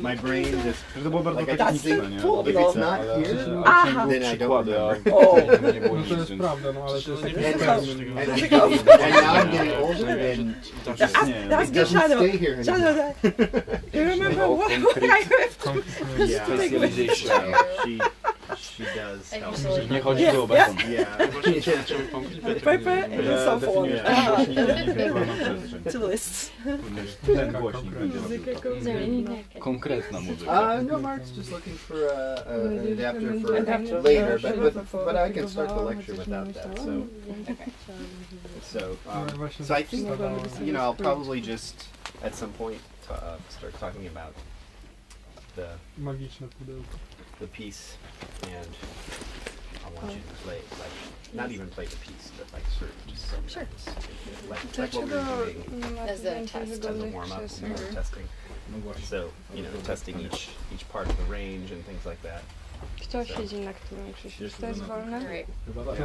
My brain just To było bardzo like I techniczne, think nie? if it's not Ale here, Aha. then I don't przykłady, a remember. nie było No nic, to jest więc... prawda, no ale to jest taki And, pełny. and now I'm getting older and Nie, That's it good, doesn't Shadow. stay here anymore. Shadow, do you remember what I have? Yeah, Spatialization. she does help. Nie chodzi tu o beton. Yeah. Paper and your cell phone. definiuje Ah, Wirtualną przestrzeń. to lists. Ten głośnik będzie konkretna muzyka. No, Mark's just looking for an adapter for later, but I can start the lecture without that. So I think I'll probably just at some point start talking about Magiczne pudełko. the piece, and I want you to play not even play the piece, but sort of just some notes, like what we were doing nie ma As a zdjęcia test, as a wygodnych warm up krzesł? when we were testing. So testing each part of the range and things like that. Kto siedzi na którym, Krzysiu? To jest wolne? Right. Chyba tak.